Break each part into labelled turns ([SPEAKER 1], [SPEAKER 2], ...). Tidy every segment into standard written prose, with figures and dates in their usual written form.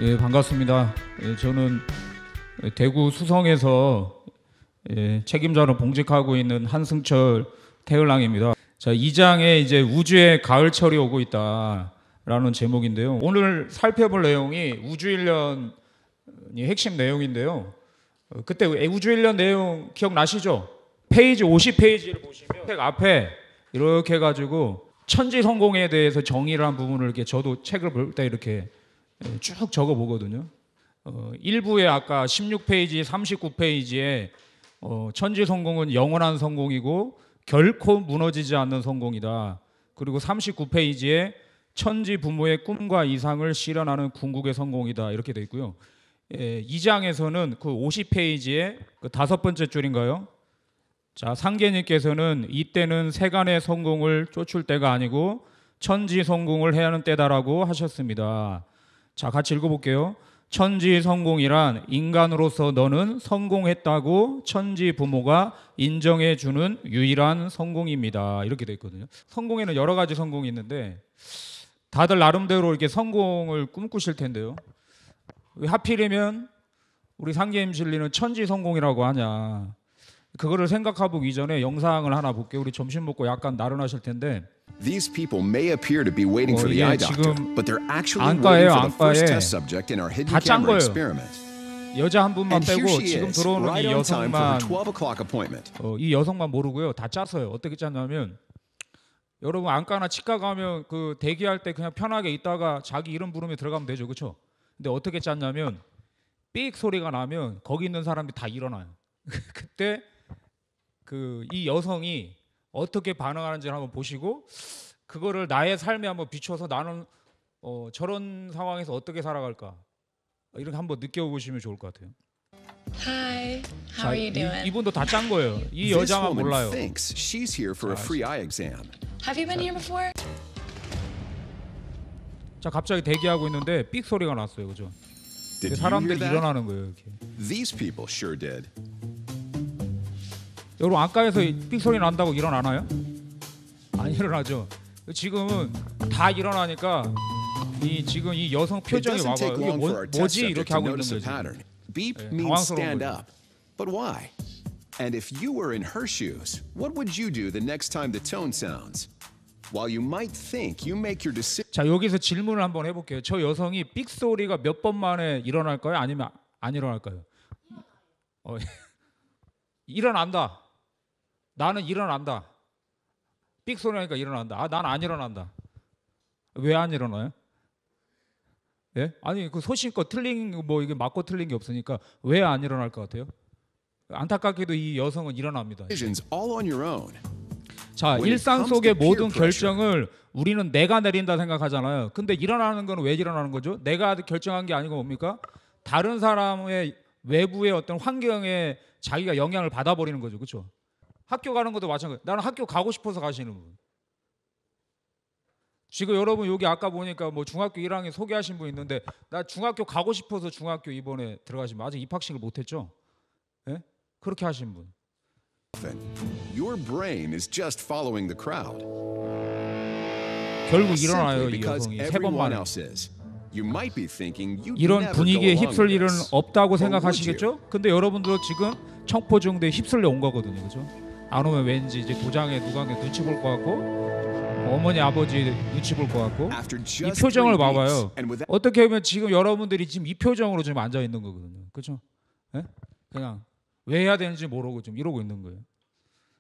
[SPEAKER 1] 예, 반갑습니다. 예, 저는 대구 수성에서 책임자로 봉직하고 있는 한승철 태을랑입니다. 자, 2장에 이제 우주의 가을철이 오고 있다라는 제목인데요. 오늘 살펴볼 내용이 우주일련이 핵심 내용인데요. 그때 우주일련 내용 기억나시죠? 페이지 50페이지를 보시면 책 앞에 이렇게 해가지고 천지성공에 대해서 정의를 한 부분을 이렇게 저도 책을 볼 때 이렇게 쭉 적어 보거든요. 1부에 아까 16페이지, 39페이지에 천지성공은 영원한 성공이고 결코 무너지지 않는 성공이다. 그리고 39페이지에 천지 부모의 꿈과 이상을 실현하는 궁극의 성공이다. 이렇게 돼 있고요. 2장에서는 그 50페이지에 그 5번째 줄인가요? 자, 상계님께서는 이때는 세간의 성공을 쫓을 때가 아니고 천지 성공을 해야 하는 때다라고 하셨습니다. 자, 같이 읽어볼게요. 천지 성공이란 인간으로서 너는 성공했다고 천지 부모가 인정해 주는 유일한 성공입니다. 이렇게 돼 있거든요. 성공에는 여러 가지 성공이 있는데 다들 나름대로 이렇게 성공을 꿈꾸실 텐데요. 왜 하필이면 우리 상계님 진리는 천지 성공이라고 하냐? 그거를 생각해보기 전에 영상을 하나 볼게요. 우리 점심 먹고 약간 나른하실 텐데.
[SPEAKER 2] These people may appear to be waiting for the eye doctor, but they're actually
[SPEAKER 1] 안과예요,
[SPEAKER 2] waiting for the first
[SPEAKER 1] 안과에.
[SPEAKER 2] test subject in our hidden
[SPEAKER 1] 다 짠
[SPEAKER 2] camera
[SPEAKER 1] 거예요.
[SPEAKER 2] experiment.
[SPEAKER 1] 여자 한 분만
[SPEAKER 2] And here
[SPEAKER 1] 빼고
[SPEAKER 2] she
[SPEAKER 1] 지금
[SPEAKER 2] is,
[SPEAKER 1] 들어오는
[SPEAKER 2] right
[SPEAKER 1] 이
[SPEAKER 2] on time for her
[SPEAKER 1] 여성만
[SPEAKER 2] 12 o'clock appointment.
[SPEAKER 1] 이 여성만 모르고요. 다 짰어요. 어떻게 짰냐면 여러분 안과나 치과 가면 그 대기할 때 그냥 편하게 있다가 자기 이름 부르면 들어가면 되죠, 그렇죠? 근데 어떻게 짰냐면 삑 소리가 나면 거기 있는 사람들이 다 일어나요. 그때 이 여성이 어떻게 반응하는지를 한번 보시고 그거를 나의 삶에 한번 비춰서 나는 저런 상황에서 어떻게 살아갈까 이렇게 한번 느껴보시면 좋을 것 같아요.
[SPEAKER 3] Hi, how are you doing?
[SPEAKER 1] 이분도 다 짠 거예요. 이
[SPEAKER 2] This
[SPEAKER 1] 여자만
[SPEAKER 2] woman
[SPEAKER 1] 몰라요.
[SPEAKER 2] thinks she's here for a free eye exam.
[SPEAKER 3] Have you been here before?
[SPEAKER 1] 자, 갑자기 대기하고 있는데 삑 소리가 났어요, 그죠?
[SPEAKER 2] Did you hear
[SPEAKER 1] 사람들이
[SPEAKER 2] that?
[SPEAKER 1] 일어나는 거예요, 이렇게.
[SPEAKER 2] These people sure did.
[SPEAKER 1] 여러분 안과에서 삑 소리 난다고 일어나나요? 안 일어나죠. 지금은 다 일어나니까 지금 이 여성
[SPEAKER 2] It
[SPEAKER 1] 표정이
[SPEAKER 2] doesn't take
[SPEAKER 1] 봐봐요. 이게
[SPEAKER 2] long for our test
[SPEAKER 1] 뭐지
[SPEAKER 2] subject
[SPEAKER 1] 이렇게
[SPEAKER 2] to
[SPEAKER 1] 하고 있는
[SPEAKER 2] notice a
[SPEAKER 1] 거지.
[SPEAKER 2] pattern. Beep
[SPEAKER 1] 예,
[SPEAKER 2] means
[SPEAKER 1] 당황스러운
[SPEAKER 2] stand
[SPEAKER 1] 거예요.
[SPEAKER 2] up. But why? And if you were in her shoes, what would you do the next time the tone sounds? While you might think you make your decision.
[SPEAKER 1] 자, 여기서 질문을 한번 해볼게요. 저 여성이 삑 소리가 몇 번 만에 일어날까요? 아니면 안 일어날까요? 일어난다. 나는 일어난다. 삑 소리 나니까 일어난다. 난 안 일어난다. 왜 안 일어나요? 예? 아니 그 소신껏 틀린 뭐 이게 맞고 틀린 게 없으니까 왜 안 일어날 것 같아요? 안타깝게도 이 여성은 일어납니다.
[SPEAKER 2] Decisions all on your own.
[SPEAKER 1] 자, 일상 속의 모든 결정을 우리는 내가 내린다 생각하잖아요. 근데 일어나는 건 왜 일어나는 거죠? 내가 결정한 게 아니고 뭡니까? 다른 사람의 외부의 어떤 환경에 자기가 영향을 받아버리는 거죠. 그렇죠? 학교 가는 것도 마찬가지. 나는 학교 가고 싶어서 가시는 분. 지금 여러분 여기 아까 보니까 뭐 중학교 1학년 소개하신 분 있는데 나 중학교 가고 싶어서 중학교 이번에 들어가신 분 아직 입학식을 못했죠? 예? 그렇게 하신 분.
[SPEAKER 2] Your brain is just following the crowd.
[SPEAKER 1] 결국 일어나요
[SPEAKER 2] Simply
[SPEAKER 1] 이
[SPEAKER 2] because
[SPEAKER 1] 여성이 세 번
[SPEAKER 2] everyone
[SPEAKER 1] 만에.
[SPEAKER 2] else is. You might be thinking you'd
[SPEAKER 1] 이런
[SPEAKER 2] never
[SPEAKER 1] 분위기에
[SPEAKER 2] go along
[SPEAKER 1] 휩쓸
[SPEAKER 2] with
[SPEAKER 1] 일은
[SPEAKER 2] this.
[SPEAKER 1] 없다고
[SPEAKER 2] Or would
[SPEAKER 1] 생각하시겠죠? 근데 여러분도 지금 청포중대에 휩쓸려 온 거거든요, 그죠? 안 오면 왠지 이제 도장에 누가 눈치 볼 것 같고 어머니 아버지 눈치 볼 것 같고
[SPEAKER 2] After
[SPEAKER 1] 이
[SPEAKER 2] just
[SPEAKER 1] 표정을
[SPEAKER 2] 3 beats,
[SPEAKER 1] 봐봐요.
[SPEAKER 2] and without
[SPEAKER 1] 어떻게 보면 지금 여러분들이 지금 이 표정으로 지금 앉아 있는 거거든요, 그죠? 예? 그냥 왜 해야 되는지 모르고 좀 이러고 있는 거예요.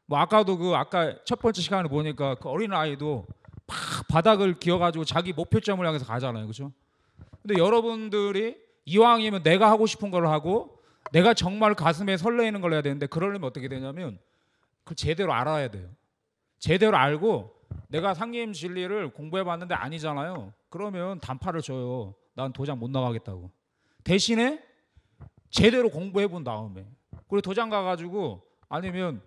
[SPEAKER 1] 뭐 아까도 아까 첫 번째 시간을 보니까 그 어린 아이도 막 바닥을 기어가지고 자기 목표점을 향해서 가잖아요, 그죠? 근데 여러분들이 이왕이면 내가 하고 싶은 걸 하고 내가 정말 가슴에 설레이는 걸 해야 되는데 그러려면 어떻게 되냐면 그걸 제대로 알아야 돼요. 제대로 알고 내가 상임 진리를 공부해봤는데 아니잖아요. 그러면 단파를 줘요. 난 도장 못 나가겠다고. 대신에 제대로 공부해본 다음에 그리고 도장 가가지고 아니면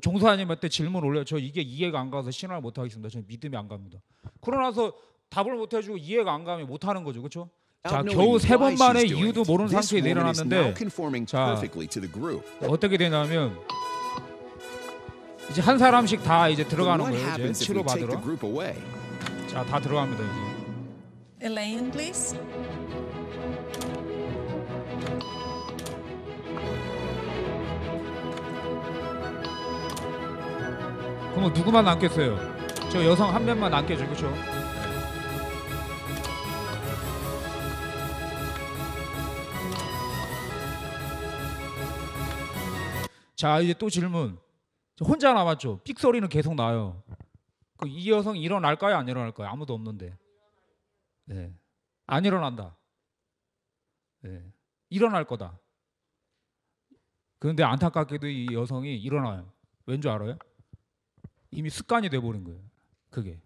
[SPEAKER 1] 종사님한테 질문 올려요. 저 이게 이해가 안 가서 신앙을 못 하겠습니다. 저는 믿음이 안 갑니다. 그러고 나서 답을 못 해주고 이해가 안 가면 못 하는 거죠, 그렇죠? 자, 겨우 3번 만에 이유도 모르는 상태에 내려놨는데 자, 어떻게 되냐면 이제 한 사람씩 다 이제 들어가는 거예요. 이제 치료 받으러. 자, 다 들어갑니다 이제.
[SPEAKER 3] Elaine, please.
[SPEAKER 1] 그럼 누구만 남겠어요? 저 여성 한 명만 남겠죠, 그렇죠? 자, 이제 또 질문. 혼자 남았죠. 삑 소리는 계속 나요. 이 여성 일어날까요? 안 일어날까요? 아무도 없는데. 네. 안 일어난다. 네. 일어날 거다. 그런데 안타깝게도 이 여성이 일어나요. 왠 줄 알아요? 이미 습관이 돼버린 거예요. 그게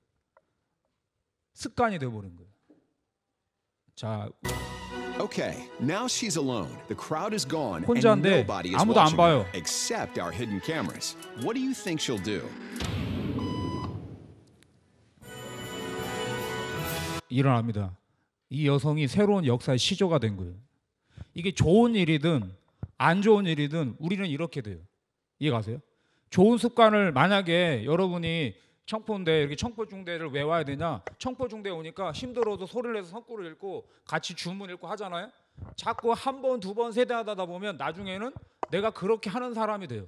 [SPEAKER 1] 습관이 돼버린 거예요. 자,
[SPEAKER 2] Okay, now she's alone. The crowd is gone and
[SPEAKER 1] 혼자인데
[SPEAKER 2] nobody is
[SPEAKER 1] 아무도 안
[SPEAKER 2] watching
[SPEAKER 1] 봐요.
[SPEAKER 2] her except our hidden cameras. What do you think she'll do?
[SPEAKER 1] 일어납니다. 이 여성이 새로운 역사의 시조가 된 거예요. 이게 좋은 일이든 안 좋은 일이든 우리는 이렇게 돼요. 이해가세요? 좋은 습관을 만약에 여러분이 청포인데 이렇게 청포중대를 왜 와야 되냐? 청포중대 오니까 힘들어도 소리를 내서 성구를 읽고 같이 주문 읽고 하잖아요. 자꾸 한 번, 두 번, 세 번 하다 보면 나중에는 내가 그렇게 하는 사람이 돼요.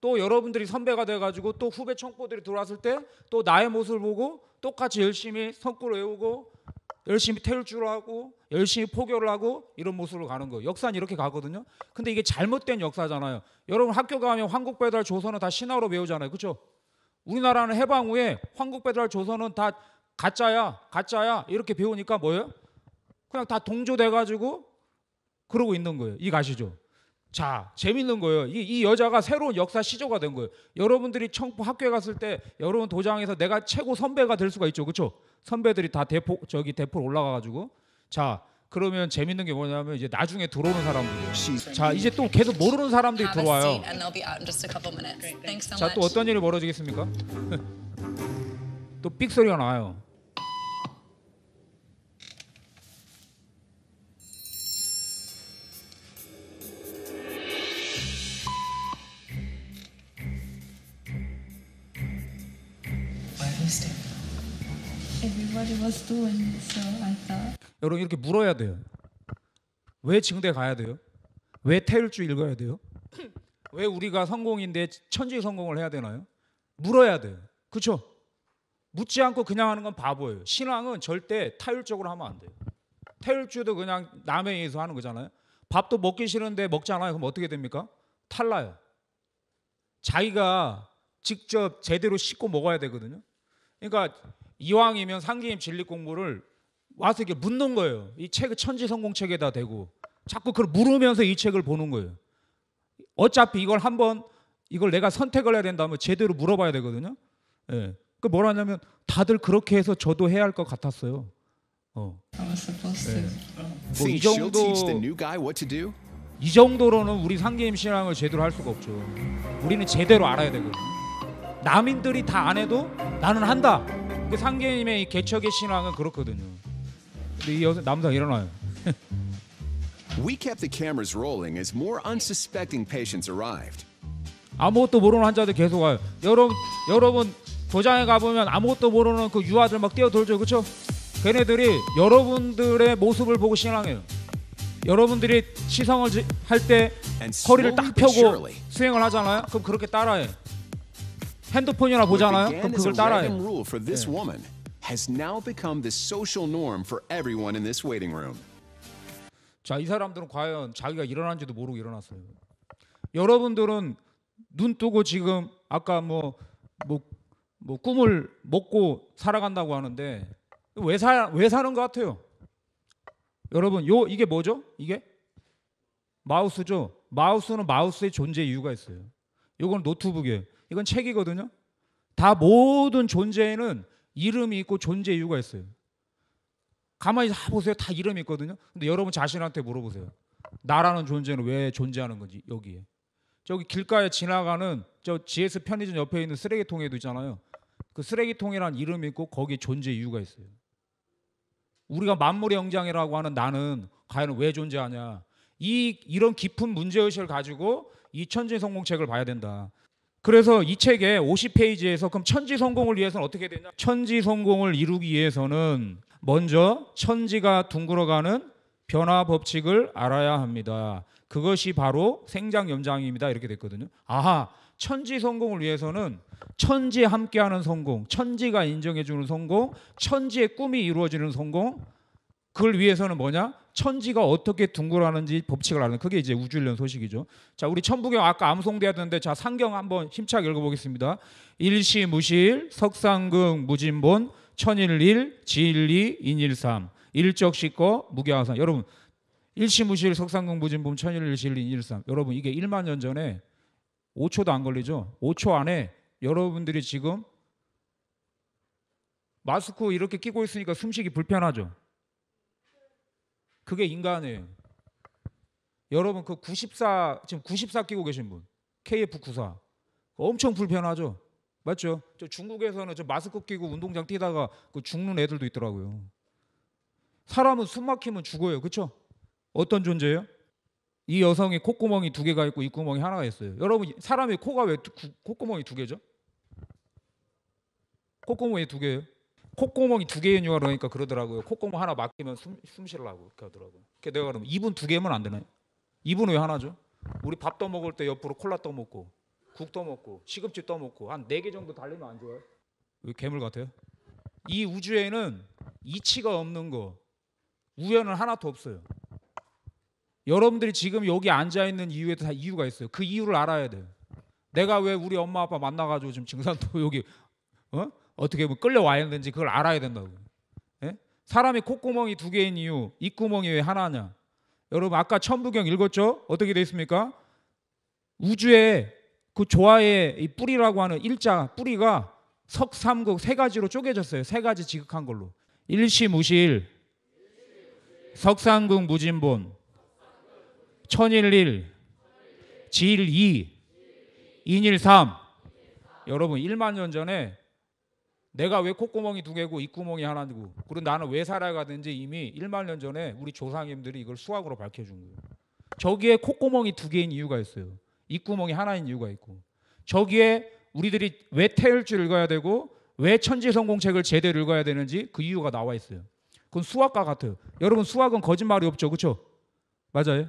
[SPEAKER 1] 또 여러분들이 선배가 돼가지고 또 후배 청포들이 들어왔을 때 또 나의 모습을 보고 똑같이 열심히 성구를 외우고 열심히 태울 줄 알고 열심히 포교를 하고 이런 모습으로 가는 거예요. 역사는 이렇게 가거든요. 근데 이게 잘못된 역사잖아요. 여러분 학교 가면 황국배달 조선은 다 신화로 배우잖아요. 그렇죠? 우리나라는 해방 후에 황국배달 조선은 다 가짜야 이렇게 배우니까 뭐예요? 그냥 다 동조돼가지고 그러고 있는 거예요. 이거 아시죠? 자, 재밌는 거예요. 이 여자가 새로운 역사 시조가 된 거예요. 여러분들이 청포 학교에 갔을 때 여러분 도장에서 내가 최고 선배가 될 수가 있죠. 그렇죠? 선배들이 다 대포로 올라가가지고. 자, 그러면 재밌는 게 뭐냐면 이제 나중에 들어오는 사람들이에요. 자, 이제 또 계속 모르는 사람들이
[SPEAKER 3] Have a
[SPEAKER 1] 들어와요.
[SPEAKER 3] seat and they'll be out in just a couple minutes. Thanks so
[SPEAKER 1] 자, 또
[SPEAKER 3] much.
[SPEAKER 1] 어떤 일이 벌어지겠습니까? 또 삑 소리가 나요.
[SPEAKER 3] Why are you staying?
[SPEAKER 4] Everybody was doing it, so I thought.
[SPEAKER 1] 여러분 이렇게 물어야 돼요. 왜 징대 가야 돼요? 왜 태율주 읽어야 돼요? 왜 우리가 성공인데 천지 성공을 해야 되나요? 물어야 돼요. 그렇죠? 묻지 않고 그냥 하는 건 바보예요. 신앙은 절대 타율적으로 하면 안 돼요. 태율주도 그냥 남에 의해서 하는 거잖아요. 밥도 먹기 싫은데 먹잖아요. 그럼 어떻게 됩니까? 탈라요. 자기가 직접 제대로 씻고 먹어야 되거든요. 그러니까 이왕이면 상기임 진리 공부를 와서 이렇게 묻는 거예요. 이 책을 천지 성공 책에다 대고 자꾸 그걸 물으면서 이 책을 보는 거예요. 어차피 이걸 한번 이걸 내가 선택을 해야 된다면 제대로 물어봐야 되거든요. 예. 그 뭐라냐면 다들 그렇게 해서 저도 해야 할 것 같았어요.
[SPEAKER 4] I was supposed to.
[SPEAKER 2] Think
[SPEAKER 1] 이
[SPEAKER 2] she'll teach the
[SPEAKER 1] 정도
[SPEAKER 2] new guy what to do?
[SPEAKER 1] 이 정도로는 우리 상계임 신앙을 제대로 할 수가 없죠. 우리는 제대로 알아야 되거든요. 남인들이 다 안 해도 나는 한다. 그 상계임의 이 개척의 신앙은 그렇거든요. 근데 이 남자 일어나요.
[SPEAKER 2] We kept the cameras rolling as more unsuspecting patients arrived.
[SPEAKER 1] 아무것도 모르는 환자들 계속 와요. 여러분 도장에 가보면 아무것도 모르는 그 유아들 막 뛰어돌죠. 그렇죠? 걔네들이 여러분들의 모습을 보고 신앙해요. 여러분들이 시성을 할 때
[SPEAKER 2] And
[SPEAKER 1] 허리를
[SPEAKER 2] slowly
[SPEAKER 1] 딱
[SPEAKER 2] but
[SPEAKER 1] 펴고
[SPEAKER 2] surely,
[SPEAKER 1] 수행을 하잖아요. 그럼 그렇게 따라해. 핸드폰이나
[SPEAKER 2] what
[SPEAKER 1] 보잖아요.
[SPEAKER 2] began
[SPEAKER 1] 그럼
[SPEAKER 2] as a
[SPEAKER 1] 그걸 따라해.
[SPEAKER 2] random rule for this woman has now become the social norm for everyone in this waiting room.
[SPEAKER 1] 자, 이 사람들은 과연 자기가 일어난지도 모르고 일어났어요. 여러분들은 눈 뜨고 지금 아까 뭐 꿈을 먹고 살아간다고 하는데 왜 사는 것 같아요? 여러분 이게 뭐죠? 이게 마우스죠. 마우스는 마우스의 존재 이유가 있어요. 이건 노트북이에요. 이건 책이거든요. 다 모든 존재에는 이름이 있고 존재 이유가 있어요. 가만히 보세요. 다 이름이 있거든요. 근데 여러분 자신한테 물어보세요. 나라는 존재는 왜 존재하는 건지 여기에. 저기 길가에 지나가는 저 GS 편의점 옆에 있는 쓰레기통에도 있잖아요. 그 쓰레기통이라는 이름이 있고 거기에 존재 이유가 있어요. 우리가 만물의 영장이라고 하는 나는 과연 왜 존재하냐. 이런 깊은 문제의식을 가지고 이 천지성공책을 봐야 된다. 그래서 이 책의 50페이지에서 그럼 천지성공을 위해서는 어떻게 되냐. 천지성공을 이루기 위해서는 먼저 천지가 둥글어가는 변화 법칙을 알아야 합니다. 그것이 바로 생장 연장입니다. 이렇게 됐거든요. 아하, 천지 성공을 위해서는 천지에 함께하는 성공, 천지가 인정해주는 성공, 천지의 꿈이 이루어지는 성공. 그걸 위해서는 뭐냐? 천지가 어떻게 둥글어가는지 법칙을 아는, 그게 이제 우주일련 소식이죠. 자, 우리 천부경 아까 암송되었는데, 자, 상경 한번 힘차게 읽어보겠습니다. 일시무실, 석상극 무진본, 천일일, 지일리, 인일삼, 일적시거, 무게화상. 여러분, 일시무실, 석상극 무진본, 천일일, 지일리, 인일삼. 여러분, 이게 1만 년 전에 5초도 안 걸리죠. 5초 안에 여러분들이 지금 마스크 이렇게 끼고 있으니까 숨쉬기 불편하죠. 그게 인간이에요. 여러분, 그 94, 지금 94 끼고 계신 분, KF94 엄청 불편하죠. 맞죠? 저 중국에서는 저 마스크 끼고 운동장 뛰다가 그 죽는 애들도 있더라고요. 사람은 숨 막히면 죽어요. 그렇죠? 어떤 존재예요? 이 여성이 콧구멍이 2개가 있고 입구멍이 하나가 있어요. 여러분, 사람의 코가 왜 콧구멍이 2개죠? 콧구멍이 2개예요. 콧구멍이 2개인 이유가 그러니까 그러더라고요. 콧구멍 하나 막히면 숨 쉬려고 그렇게 하더라고요. 그래서 내가 그러면 입은 2개면 안 되나요? 입은 왜 하나죠? 우리 밥 떠먹을 때 옆으로 콜라 떠먹고 국 떠먹고 시금치 떠먹고 한 4개 정도 달리면 안 좋아요? 왜 괴물 같아요? 이 우주에는 이치가 없는 거, 우연은 하나도 없어요. 여러분들이 지금 여기 앉아있는 이유에도 다 이유가 있어요. 그 이유를 알아야 돼요. 내가 왜 우리 엄마 아빠 만나가지고 지금 증산도 여기 어떻게 보면 끌려와야 되는지 그걸 알아야 된다고. 예? 사람이 콧구멍이 2개인 이유, 입구멍이 왜 하나냐? 여러분, 아까 천부경 읽었죠? 어떻게 되어 있습니까? 우주에 그 조화의 이 뿌리라고 하는 일자 뿌리가 석삼극 3가지로 쪼개졌어요. 3가지 지극한 걸로. 일시무실, 석삼극 무진본, 천일일, 지일이, 인일삼. 여러분, 1만 년 전에 내가 왜 콧구멍이 2개고 입구멍이 하나고, 그리고 나는 왜 살아가든지 이미 1만 년 전에 우리 조상님들이 이걸 수학으로 밝혀준 거예요. 저기에 콧구멍이 2개인 이유가 있어요. 입구멍이 하나인 이유가 있고, 저기에 우리들이 왜 태일주를 읽어야 되고 왜 천지성공책을 제대로 읽어야 되는지 그 이유가 나와 있어요. 그건 수학과 같아요. 여러분, 수학은 거짓말이 없죠. 그렇죠? 맞아요.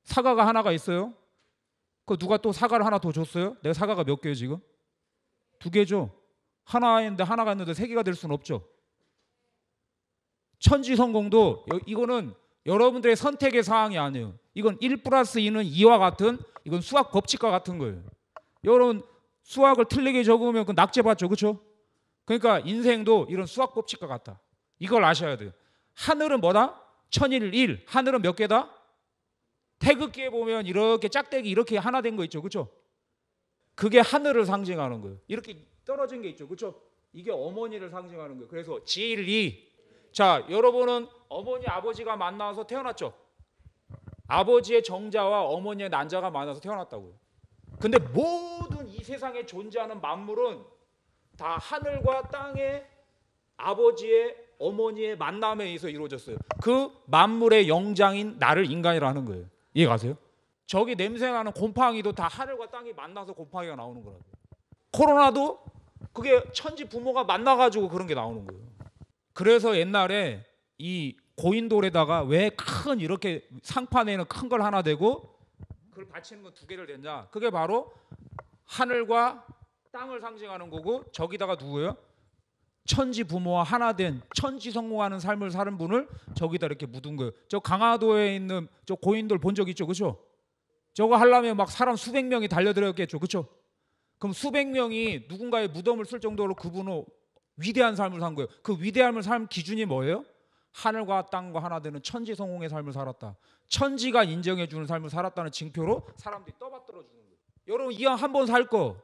[SPEAKER 1] 사과가 하나가 있어요. 그 누가 또 사과를 하나 더 줬어요? 내가 사과가 몇 개예요 지금? 2개죠. 하나인데 하나가 있는데 3개가 될 수는 없죠. 천지성공도 이거는 여러분들의 선택의 사항이 아니에요. 이건 1+2는 2와 같은, 이건 수학 법칙과 같은 거예요. 여러분, 수학을 틀리게 적으면 그 낙제받죠. 그렇죠? 그러니까 인생도 이런 수학 법칙과 같다. 이걸 아셔야 돼요. 하늘은 뭐다? 천일일. 하늘은 몇 개다? 태극기에 보면 이렇게 짝대기 이렇게 하나 된 거 있죠. 그렇죠? 그게 하늘을 상징하는 거예요. 이렇게 떨어진 게 있죠. 그렇죠? 이게 어머니를 상징하는 거예요. 그래서 지일이. 자, 여러분은 어머니 아버지가 만나서 태어났죠. 아버지의 정자와 어머니의 난자가 만나서 태어났다고요. 근데 모든 이 세상에 존재하는 만물은 다 하늘과 땅의 아버지의 어머니의 만남에 의해서 이루어졌어요. 그 만물의 영장인 나를 인간이라 하는 거예요. 이해 가세요? 저기 냄새나는 곰팡이도 다 하늘과 땅이 만나서 곰팡이가 나오는 거라고요. 코로나도 그게 천지 부모가 만나가지고 그런 게 나오는 거예요. 그래서 옛날에 이 고인돌에다가 왜 큰 이렇게 상판에는 큰 걸 하나 대고 그걸 받치는 건 2개를 댔냐? 그게 바로 하늘과 땅을 상징하는 거고, 저기다가 누구예요? 천지 부모와 하나 된 천지 성공하는 삶을 사는 분을 저기다 이렇게 묻은 거예요. 저 강화도에 있는 저 고인돌 본 적 있죠? 그렇죠? 저거 하려면 막 사람 수백 명이 달려들었겠죠. 그렇죠? 그럼 수백 명이 누군가의 무덤을 쓸 정도로 그분은 위대한 삶을 산 거예요. 그 위대함을 산 기준이 뭐예요? 하늘과 땅과 하나 되는 천지 성공의 삶을 살았다. 천지가 인정해 주는 삶을 살았다는 징표로 사람들이 떠받들어 주는 거예요. 여러분, 이왕 한 번 살 거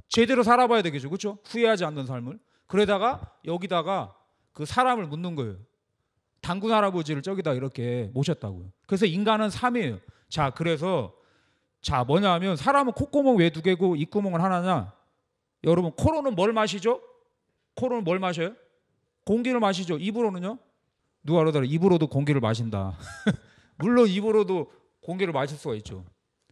[SPEAKER 1] 제대로 살아봐야 되겠죠. 그렇죠? 후회하지 않는 삶을. 그러다가 여기다가 그 사람을 묻는 거예요. 당군 할아버지를 저기다 이렇게 모셨다고요. 그래서 인간은 3이에요. 자, 그래서 뭐냐 하면 사람은 콧구멍 왜 2개고 입구멍은 하나냐? 여러분, 코로는 뭘 마시죠? 코로는 뭘 마셔요? 공기를 마시죠. 입으로는요? 누가 그러더라. 입으로도 공기를 마신다. 물론 입으로도 공기를 마실 수가 있죠.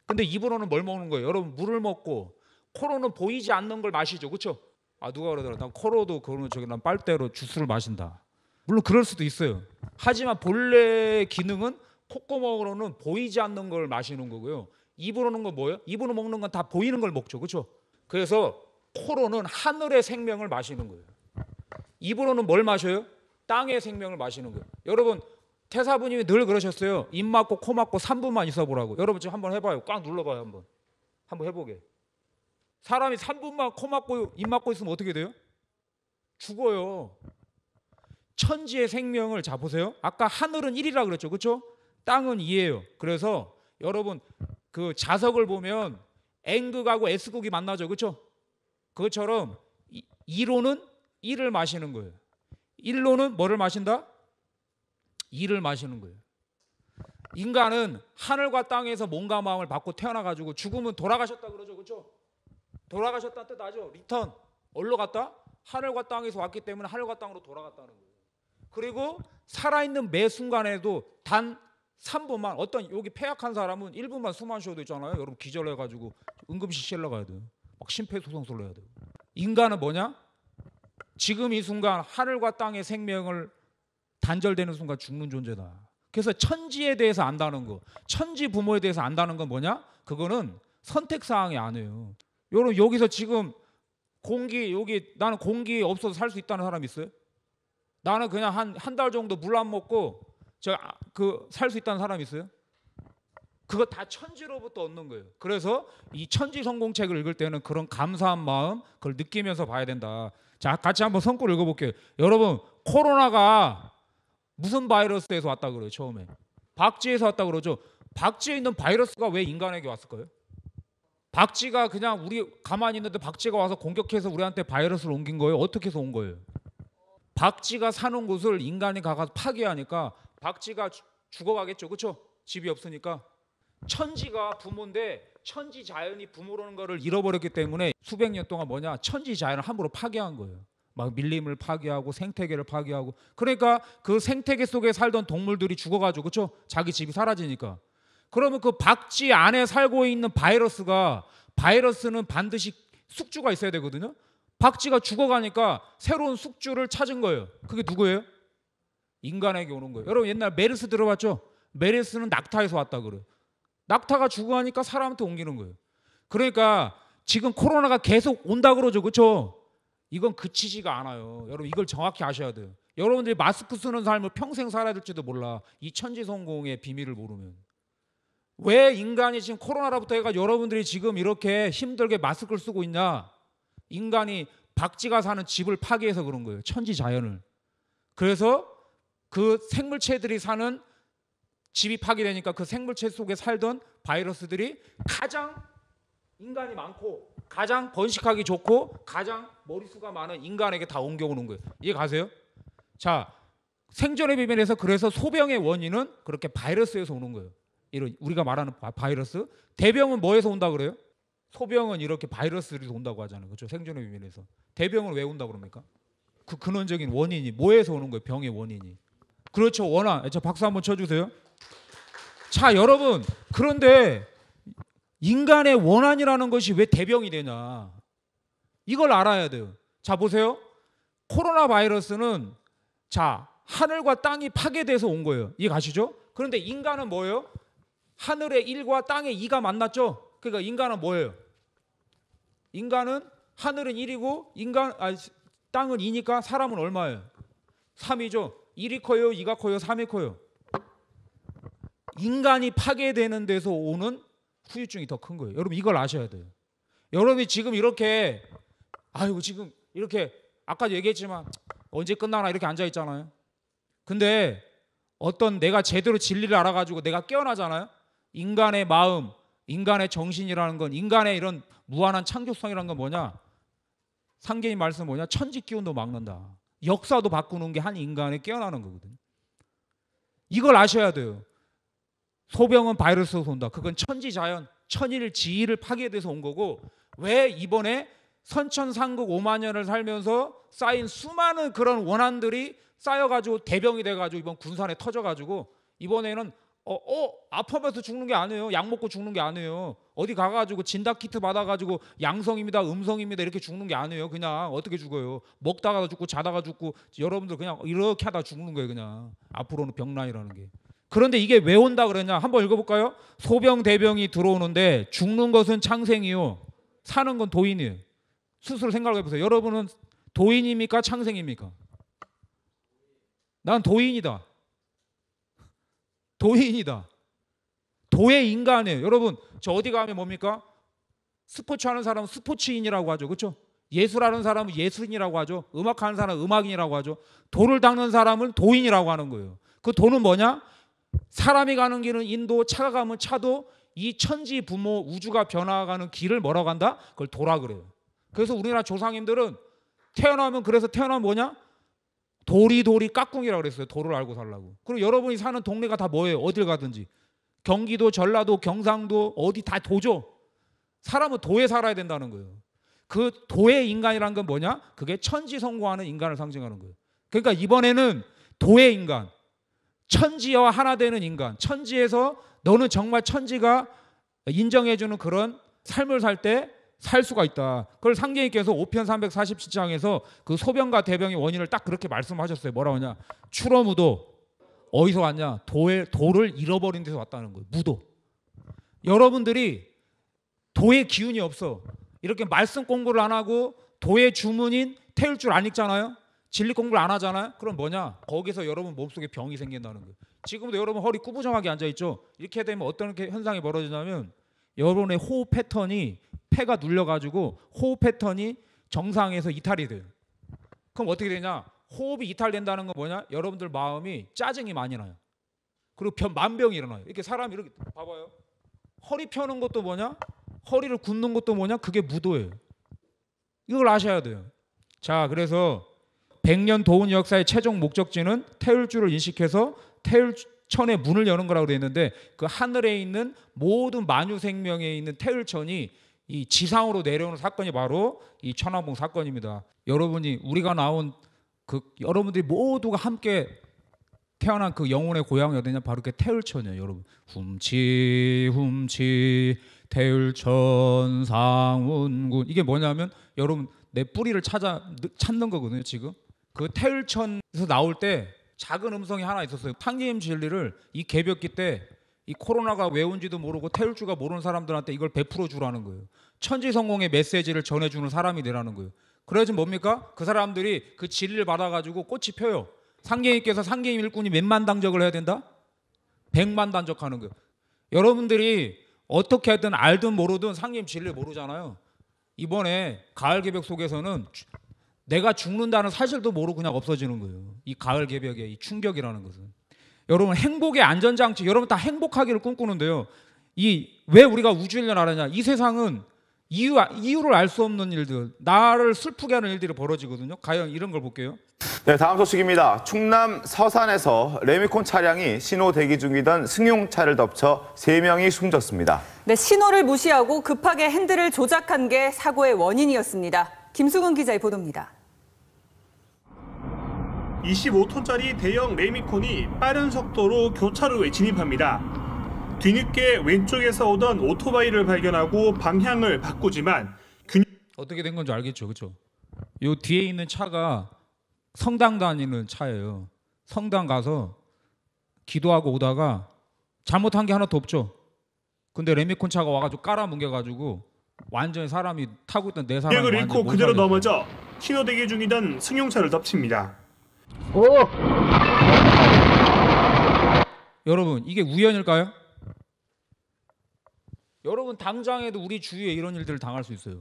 [SPEAKER 1] 근데 입으로는 뭘 먹는 거예요? 여러분, 물을 먹고 코로는 보이지 않는 걸 마시죠. 그렇죠? 아, 누가 그러더라. 난 코로도 그러는 저기 난 빨대로 주스를 마신다. 물론 그럴 수도 있어요. 하지만 본래 기능은 콧구멍으로는 보이지 않는 걸 마시는 거고요. 입으로는 건 뭐예요? 입으로 먹는 건 다 보이는 걸 먹죠. 그렇죠? 그래서 코로는 하늘의 생명을 마시는 거예요. 입으로는 뭘 마셔요? 땅의 생명을 마시는 거예요. 여러분 태사부님이 늘 그러셨어요. 입 막고 코 막고 3분만 있어 보라고. 여러분 지금 한번 해봐요. 꽉 눌러봐요. 한번 해보게. 사람이 3분만 코 막고 입 막고 있으면 어떻게 돼요? 죽어요. 천지의 생명을 자 보세요. 아까 하늘은 1이라 그랬죠. 그렇죠? 땅은 2예요. 그래서 여러분 그 자석을 보면 N극하고 S극이 만나죠. 그렇죠? 그것처럼 2로는 1을 마시는 거예요. 1로는 뭐를 마신다? 2를 마시는 거예요. 인간은 하늘과 땅에서 몸과 마음을 받고 태어나가지고 죽으면 돌아가셨다 그러죠. 그렇죠? 돌아가셨다는 뜻 아죠? 리턴. 어디로 갔다? 하늘과 땅에서 왔기 때문에 하늘과 땅으로 돌아갔다는 거예요. 그리고 살아있는 매 순간에도 단 3분만 어떤 여기 폐약한 사람은 1분만 숨 안 쉬어도 있잖아요. 여러분 기절해가지고 응급실 실려 가야 돼요. 막 심폐소생술 해야 돼요. 인간은 뭐냐? 지금 이 순간 하늘과 땅의 생명을 단절되는 순간 죽는 존재다. 그래서 천지에 대해서 안다는 거, 천지 부모에 대해서 안다는 건 뭐냐? 그거는 선택사항이 아니에요. 여러분 여기서 지금 나는 공기 없어서 살 수 있다는 사람 있어요? 나는 그냥 한 달 정도 물 안 먹고 살 수 있다는 사람 있어요? 그거 다 천지로부터 얻는 거예요. 그래서 이 천지 성공책을 읽을 때는 그런 감사한 마음 그걸 느끼면서 봐야 된다. 자, 같이 한번 성구를 읽어볼게요. 여러분 코로나가 무슨 바이러스에서 왔다 그래요? 처음에 박쥐에서 왔다 그러죠. 박쥐에 있는 바이러스가 왜 인간에게 왔을까요? 박쥐가 그냥 우리 가만히 있는데 박쥐가 와서 공격해서 우리한테 바이러스를 옮긴 거예요? 어떻게 해서 온 거예요? 박쥐가 사는 곳을 인간이 가서 파괴하니까 박쥐가 죽어가겠죠. 그렇죠? 집이 없으니까. 천지가 부모인데 천지 자연이 부모라는 거를 잃어버렸기 때문에 수백 년 동안 뭐냐? 천지 자연을 함부로 파괴한 거예요. 막 밀림을 파괴하고 생태계를 파괴하고. 그러니까 그 생태계 속에 살던 동물들이 죽어가지고 그렇죠? 자기 집이 사라지니까. 그러면 그 박쥐 안에 살고 있는 바이러스는 반드시 숙주가 있어야 되거든요. 박쥐가 죽어가니까 새로운 숙주를 찾은 거예요. 그게 누구예요? 인간에게 오는 거예요. 여러분 옛날 메르스 들어봤죠? 메르스는 낙타에서 왔다 그래요. 낙타가 죽어가니까 사람한테 옮기는 거예요. 그러니까 지금 코로나가 계속 온다 그러죠. 그렇죠? 이건 그치지가 않아요. 여러분 이걸 정확히 아셔야 돼요. 여러분들이 마스크 쓰는 삶을 평생 살아야 될지도 몰라. 이 천지성공의 비밀을 모르면. 왜 인간이 지금 코로나로부터 해가 여러분들이 지금 이렇게 힘들게 마스크를 쓰고 있냐? 인간이 박쥐가 사는 집을 파괴해서 그런 거예요. 천지 자연을. 그래서 그 생물체들이 사는 집이 파괴되니까 그 생물체 속에 살던 바이러스들이 가장 인간이 많고 가장 번식하기 좋고 가장 머리수가 많은 인간에게 다 옮겨오는 거예요. 이해 가세요? 자, 생존의 비밀에서 그래서 소병의 원인은 그렇게 바이러스에서 오는 거예요. 이런 우리가 말하는 바이러스. 대병은 뭐에서 온다 그래요? 소병은 이렇게 바이러스에서 온다고 하잖아요. 그렇죠? 생존의 비밀에서. 대병은 왜 온다 그럽니까? 그 근원적인 원인이 뭐에서 오는 거예요? 병의 원인이. 그렇죠. 원한. 저 박수 한번 쳐주세요. 자, 여러분. 그런데 인간의 원한이라는 것이 왜 대병이 되냐? 이걸 알아야 돼요. 자, 보세요. 코로나 바이러스는 자, 하늘과 땅이 파괴돼서 온 거예요. 이해 가시죠? 그런데 인간은 뭐예요? 하늘의 1과 땅의 2가 만났죠. 그러니까 인간은 뭐예요? 인간은 하늘은 1이고 땅은 2니까 사람은 얼마예요? 3이죠. 1이 커요, 2가 커요, 3이 커요. 인간이 파괴되는 데서 오는 후유증이 더 큰 거예요. 여러분 이걸 아셔야 돼요. 여러분이 지금 이렇게 지금 이렇게 아까 얘기했지만 언제 끝나나 이렇게 앉아 있잖아요. 근데 어떤 내가 제대로 진리를 알아가지고 내가 깨어나잖아요. 인간의 마음, 인간의 정신이라는 건 인간의 이런 무한한 창조성이라는 건 뭐냐? 상계인 말씀 뭐냐? 천지 기운도 막는다. 역사도 바꾸는 게 한 인간의 깨어나는 거거든요. 이걸 아셔야 돼요. 소병은 바이러스에서 온다. 그건 천지자연, 천일지위를 파괴돼서 온 거고 왜 이번에 선천상국 5만 년을 살면서 쌓인 수많은 그런 원한들이 쌓여가지고 대병이 돼가지고 이번 군산에 터져가지고 이번에는 아파서 죽는 게 아니에요. 약 먹고 죽는 게 아니에요. 어디 가가지고 진단키트 받아가지고 양성입니다, 음성입니다 이렇게 죽는 게 아니에요. 그냥 어떻게 죽어요? 먹다가 죽고 자다가 죽고 여러분들 그냥 이렇게 하다 죽는 거예요. 그냥 앞으로는 병난이라는 게. 그런데 이게 왜 온다 그랬냐? 한번 읽어볼까요? 소병 대병이 들어오는데 죽는 것은 창생이요 사는 건 도인이에요. 스스로 생각해 보세요. 여러분은 도인입니까? 창생입니까? 난 도인이다. 도인이다. 도의 인간이에요. 여러분, 저 어디 가면 뭡니까? 스포츠 하는 사람은 스포츠인이라고 하죠. 그렇죠? 예술하는 사람은 예술인이라고 하죠. 음악하는 사람은 음악인이라고 하죠. 도를 닦는 사람은 도인이라고 하는 거예요. 그 도는 뭐냐? 사람이 가는 길은 인도, 차가 가면 차도, 이 천지 부모 우주가 변화가는 길을 뭐라고 한다? 그걸 도라 그래요. 그래서 우리나라 조상님들은 태어나면, 그래서 태어나면 뭐냐? 도리도리 깍꿍이라고 그랬어요. 도를 알고 살라고. 그리고 여러분이 사는 동네가 다 뭐예요? 어딜 가든지. 경기도, 전라도, 경상도 어디 다 도죠. 사람은 도에 살아야 된다는 거예요. 그 도의 인간이란 건 뭐냐? 그게 천지성공하는 인간을 상징하는 거예요. 그러니까 이번에는 도의 인간, 천지와 하나 되는 인간, 천지에서 너는 정말 천지가 인정해주는 그런 삶을 살 때 살 수가 있다. 그걸 상계님께서 5편 347장에서 그 소병과 대병의 원인을 딱 그렇게 말씀하셨어요. 뭐라고 하냐? 출어무도. 어디서 왔냐? 도를 잃어버린 데서 왔다는 거예요. 무도. 여러분들이 도의 기운이 없어. 이렇게 말씀 공부를 안 하고 도의 주문인 태울 줄 안 읽잖아요. 진리 공부를 안 하잖아요. 그럼 뭐냐? 거기서 여러분 몸속에 병이 생긴다는 거예요. 지금도 여러분 허리 꾸부정하게 앉아있죠. 이렇게 되면 어떤 현상이 벌어지냐면 여러분의 호흡 패턴이, 폐가 눌려가지고 호흡 패턴이 정상에서 이탈이 돼요. 그럼 어떻게 되냐? 호흡이 이탈된다는 건 뭐냐? 여러분들 마음이 짜증이 많이 나요. 그리고 만병이 일어나요. 이렇게 사람이 이렇게 봐봐요. 허리 펴는 것도 뭐냐? 허리를 굽는 것도 뭐냐? 그게 무도예요. 이걸 아셔야 돼요. 자, 그래서 100년 도운 역사의 최종 목적지는 태울주를 인식해서 태울천의 문을 여는 거라고 되어 있는데, 그 하늘에 있는 모든 만유 생명에 있는 태울천이 이 지상으로 내려오는 사건이 바로 이 천왕봉 사건입니다. 여러분이, 우리가 나온 그 여러분들이 모두가 함께 태어난 그 영혼의 고향이 어디냐? 바로 그 태울천이에요. 여러분, 훔치 훔치 태울천 상운군. 이게 뭐냐면 여러분 내 뿌리를 찾는 거거든요. 지금 그 태울천에서 나올 때 작은 음성이 하나 있었어요. 탕제임 진리를 이 개벽기 때 이 코로나가 왜 온지도 모르고 태울주가 모르는 사람들한테 이걸 베풀어 주라는 거예요. 천지성공의 메시지를 전해주는 사람이 되라는 거예요. 그래야지 뭡니까? 그 사람들이 그 진리를 받아가지고 꽃이 펴요. 상계님께서 상계님 일꾼이 몇만 당적을 해야 된다? 100만 단적하는 거예요. 여러분들이 어떻게 하든 알든 모르든 상계님 진리를 모르잖아요. 이번에 가을 개벽 속에서는 내가 죽는다는 사실도 모르고 그냥 없어지는 거예요. 이 가을 개벽의 이 충격이라는 것은. 여러분, 행복의 안전장치, 여러분 다 행복하기를 꿈꾸는데요. 왜 우리가 우주일련 알았냐? 이 세상은 이유를 알 수 없는 일들, 나를 슬프게 하는 일들이 벌어지거든요. 과연 이런 걸 볼게요.
[SPEAKER 5] 네, 다음 소식입니다. 충남 서산에서 레미콘 차량이 신호 대기 중이던 승용차를 덮쳐 3명이 숨졌습니다.
[SPEAKER 6] 네, 신호를 무시하고 급하게 핸들을 조작한 게 사고의 원인이었습니다. 김수근 기자의 보도입니다.
[SPEAKER 7] 25톤짜리 대형 레미콘이 빠른 속도로 교차로에 진입합니다. 뒤늦게 왼쪽에서 오던 오토바이를 발견하고 방향을 바꾸지만
[SPEAKER 1] 어떻게 된 건지 알겠죠, 그렇죠? 요 뒤에 있는 차가 성당 다니는 차예요. 성당 가서 기도하고 오다가 잘못한 게 하나도 없죠. 근데 레미콘 차가 와가지고 깔아뭉개가지고 완전히 사람이 타고 있던 네 사람이
[SPEAKER 7] 을 잃고 그대로 넘어져 신호 대기 중이던 승용차를 덮칩니다.
[SPEAKER 1] 여러분, 이게 우연일까요? 여러분 당장에도 우리 주위에 이런 일들을 당할 수 있어요.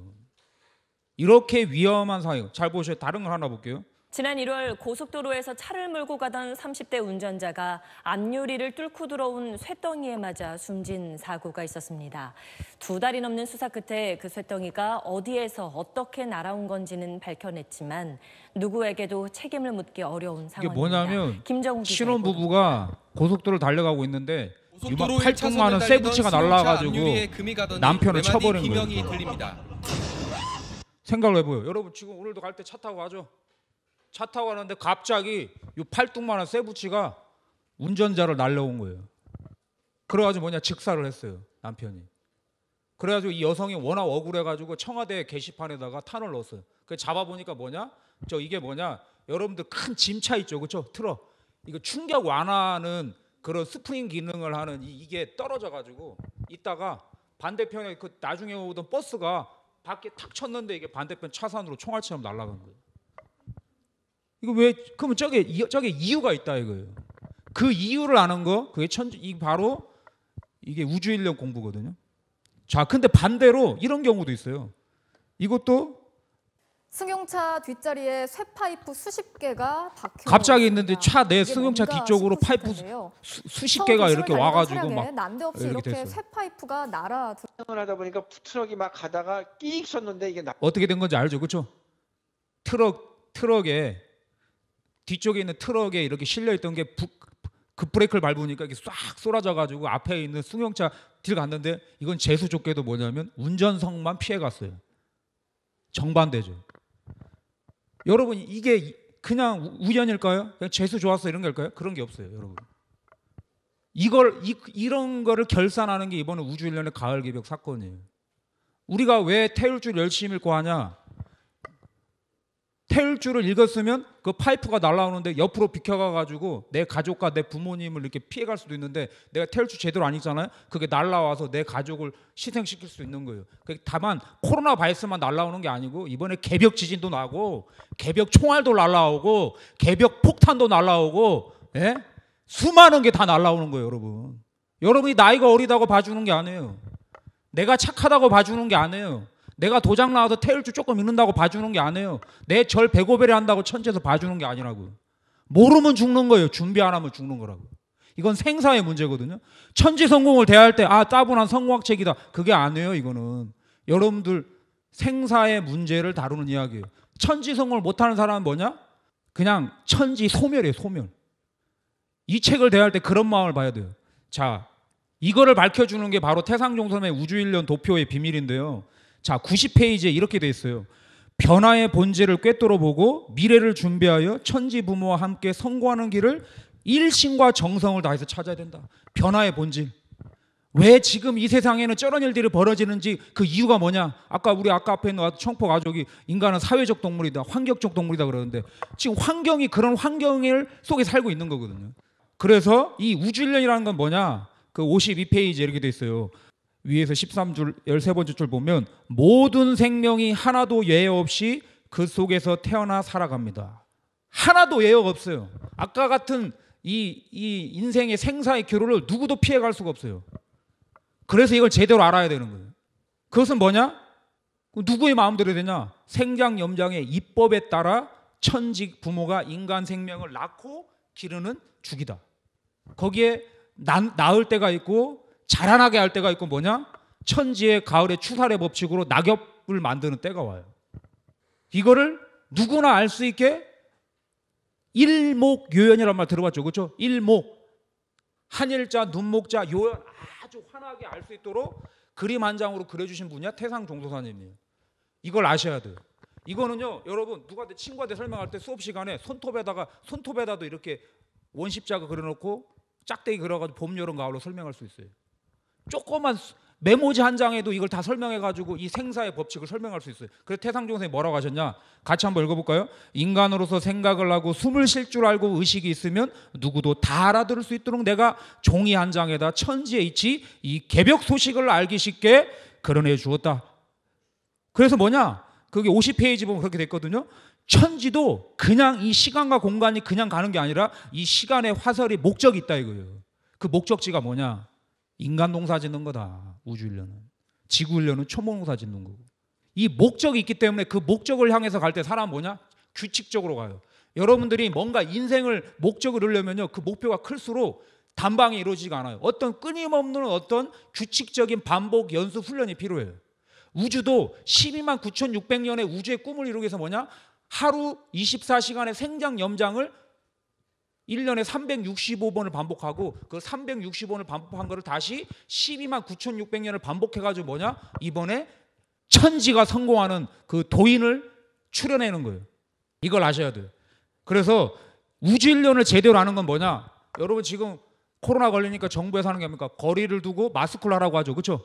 [SPEAKER 1] 이렇게 위험한 상황. 잘 보셔요. 다른 걸 하나 볼게요.
[SPEAKER 8] 지난 1월 고속도로에서 차를 몰고 가던 30대 운전자가 앞유리를 뚫고 들어온 쇳덩이에 맞아 숨진 사고가 있었습니다. 2달이 넘는 수사 끝에 그 쇳덩이가 어디에서 어떻게 날아온 건지는 밝혀냈지만 누구에게도 책임을 묻기 어려운 상황입니다.
[SPEAKER 1] 이게 뭐냐면
[SPEAKER 8] 김정우
[SPEAKER 1] 신혼부부가 고속도로를 달려가고 있는데 유막 팔뚝 많은 쇠붙이가 날라가지고 남편을 쳐버린 거예요. 생각을 해봐요. 여러분 지금 오늘도 갈 때 차 타고 가죠. 차 타고 가는데 갑자기 이 팔뚝만한 쇠붙이가 운전자를 날려온 거예요. 그래가지고 뭐냐 직사를 했어요. 남편이. 그래가지고 이 여성이 워낙 억울해가지고 청와대 게시판에다가 탄을 넣었어요. 그 잡아보니까 뭐냐? 이게 뭐냐? 여러분들 큰 짐차 있죠, 그렇죠? 트럭. 이거 충격 완화하는 그런 스프링 기능을 하는 이게 떨어져가지고 있다가 반대편에 그 나중에 오던 버스가 밖에 탁 쳤는데 이게 반대편 차선으로 총알처럼 날아간 거예요. 이거 왜 그러면 저게 이유가 있다 이거예요. 그 이유를 아는 거 그게 바로 이게 우주인력 공부거든요. 자, 근데 반대로 이런 경우도 있어요. 이것도
[SPEAKER 9] 승용차 뒷자리에 쇠파이프 수십 개가 박혀
[SPEAKER 1] 갑자기 있는데 차 내
[SPEAKER 9] 이게
[SPEAKER 1] 승용차
[SPEAKER 9] 뭔가
[SPEAKER 1] 뒤쪽으로
[SPEAKER 9] 싶으실
[SPEAKER 1] 파이프
[SPEAKER 9] 텐데요.
[SPEAKER 1] 수십 개가 이렇게 와가지고
[SPEAKER 9] 차량에
[SPEAKER 1] 막
[SPEAKER 9] 난데없이
[SPEAKER 1] 이렇게
[SPEAKER 9] 이렇게
[SPEAKER 1] 됐어요.
[SPEAKER 9] 쇠파이프가 날아
[SPEAKER 10] 을 하다 보니까 트럭이 막 가다가 끼익 섰는데 이게
[SPEAKER 1] 어떻게 된 건지 알죠, 그렇죠? 트럭에 뒤쪽에 있는 트럭에 이렇게 실려 있던 게 급브레이크를 밟으니까 이게 싹 쏟아져가지고 앞에 있는 승용차 뒤를 갔는데 이건 재수좋게도 뭐냐면 운전석만 피해갔어요. 정반대죠. 여러분 이게 그냥 우연일까요? 그냥 재수 좋았어 이런 걸까요? 그런 게 없어요, 여러분. 이런 거를 결산하는 게 이번에 우주일련의 가을 개벽 사건이에요. 우리가 왜 태울줄 열심히 읽고 하냐? 태울줄을 읽었으면 그 파이프가 날아오는데 옆으로 비켜가가지고 내 가족과 내 부모님을 이렇게 피해갈 수도 있는데 내가 태울줄 제대로 안 읽잖아요. 그게 날아와서 내 가족을 희생시킬 수 있는 거예요. 다만 코로나 바이러스만 날아오는 게 아니고 이번에 개벽 지진도 나고 개벽 총알도 날아오고 개벽 폭탄도 날아오고 예? 수많은 게 다 날아오는 거예요, 여러분. 여러분이 나이가 어리다고 봐주는 게 아니에요. 내가 착하다고 봐주는 게 아니에요. 내가 도장 나와서 태울줄 조금 읽는다고 봐주는 게 아니에요. 내 절 배고베리 한다고 천지에서 봐주는 게 아니라고요. 모르면 죽는 거예요. 준비 안 하면 죽는 거라고. 이건 생사의 문제거든요. 천지 성공을 대할 때 따분한 성공학책이다. 그게 아니에요, 이거는. 여러분들 생사의 문제를 다루는 이야기예요. 천지 성공을 못하는 사람은 뭐냐? 그냥 천지 소멸이에요, 소멸. 이 책을 대할 때 그런 마음을 봐야 돼요. 자, 이거를 밝혀주는 게 바로 태상종섬의 우주일련 도표의 비밀인데요. 자, 90페이지에 이렇게 돼 있어요. 변화의 본질을 꿰뚫어 보고 미래를 준비하여 천지 부모와 함께 성공하는 길을 일심과 정성을 다해서 찾아야 된다. 변화의 본질. 왜 지금 이 세상에는 저런 일들이 벌어지는지 그 이유가 뭐냐? 우리 앞에 있는 청포 가족이 인간은 사회적 동물이다, 환경적 동물이다 그러는데 지금 환경이 그런 환경을 속에 살고 있는 거거든요. 그래서 이 우주일련이라는 건 뭐냐? 그 52페이지에 이렇게 돼 있어요. 위에서 13줄 13번째 줄 보면 모든 생명이 하나도 예외 없이 그 속에서 태어나 살아갑니다. 하나도 예외가 없어요. 아까 같은 이 인생의 생사의 교류를 누구도 피해갈 수가 없어요. 그래서 이걸 제대로 알아야 되는 거예요. 그것은 뭐냐? 누구의 마음대로 되냐? 생장염장의 이법에 따라 천지 부모가 인간 생명을 낳고 기르는 주기다. 거기에 낳을 때가 있고 자라나게 할 때가 있고 뭐냐? 천지의 가을의 추살의 법칙으로 낙엽을 만드는 때가 와요. 이거를 누구나 알 수 있게 일목요연이라는 말 들어봤죠, 그렇죠? 일목, 한일자, 눈목자, 요연 아주 환하게 알 수 있도록 그림 한 장으로 그려주신 분이야 태상종서사님이에요. 이걸 아셔야 돼요. 이거는요, 여러분 누가 내 친구한테 설명할 때 수업 시간에 손톱에다도 이렇게 원십자가 그려놓고 짝대기 그려가지고 봄, 여름, 가을로 설명할 수 있어요. 조그만 메모지 한 장에도 이걸 다 설명해가지고 이 생사의 법칙을 설명할 수 있어요. 그래서 태상종선이 뭐라고 하셨냐? 같이 한번 읽어볼까요? 인간으로서 생각을 하고 숨을 쉴 줄 알고 의식이 있으면 누구도 다 알아들을 수 있도록 내가 종이 한 장에다 천지의 이치 이 개벽 소식을 알기 쉽게 그려내 주었다. 그래서 뭐냐? 그게 50페이지 보면 그렇게 됐거든요. 천지도 그냥 이 시간과 공간이 그냥 가는 게 아니라 이 시간의 화살이 목적이 있다 이거예요. 그 목적지가 뭐냐? 인간 농사 짓는 거다. 우주일련은. 지구일련은 초목 농사 짓는 거고. 이 목적이 있기 때문에 그 목적을 향해서 갈 때 사람은 뭐냐? 규칙적으로 가요. 여러분들이 뭔가 인생을 목적을 이루려면요, 그 목표가 클수록 단방에 이루어지지가 않아요. 어떤 끊임없는 어떤 규칙적인 반복 연습 훈련이 필요해요. 우주도 12만 9,600년의 우주의 꿈을 이루기 위해서 뭐냐? 하루 24시간의 생장 염장을 1년에 365번을 반복하고 그 365번을 반복한 거를 다시 12만 9,600년을 반복해가지고 뭐냐? 이번에 천지가 성공하는 그 도인을 출현내는 거예요. 이걸 아셔야 돼요. 그래서 우주일련을 제대로 아는 건 뭐냐? 여러분 지금 코로나 걸리니까 정부에서 하는 게 뭡니까? 거리를 두고 마스크를 하라고 하죠. 그렇죠?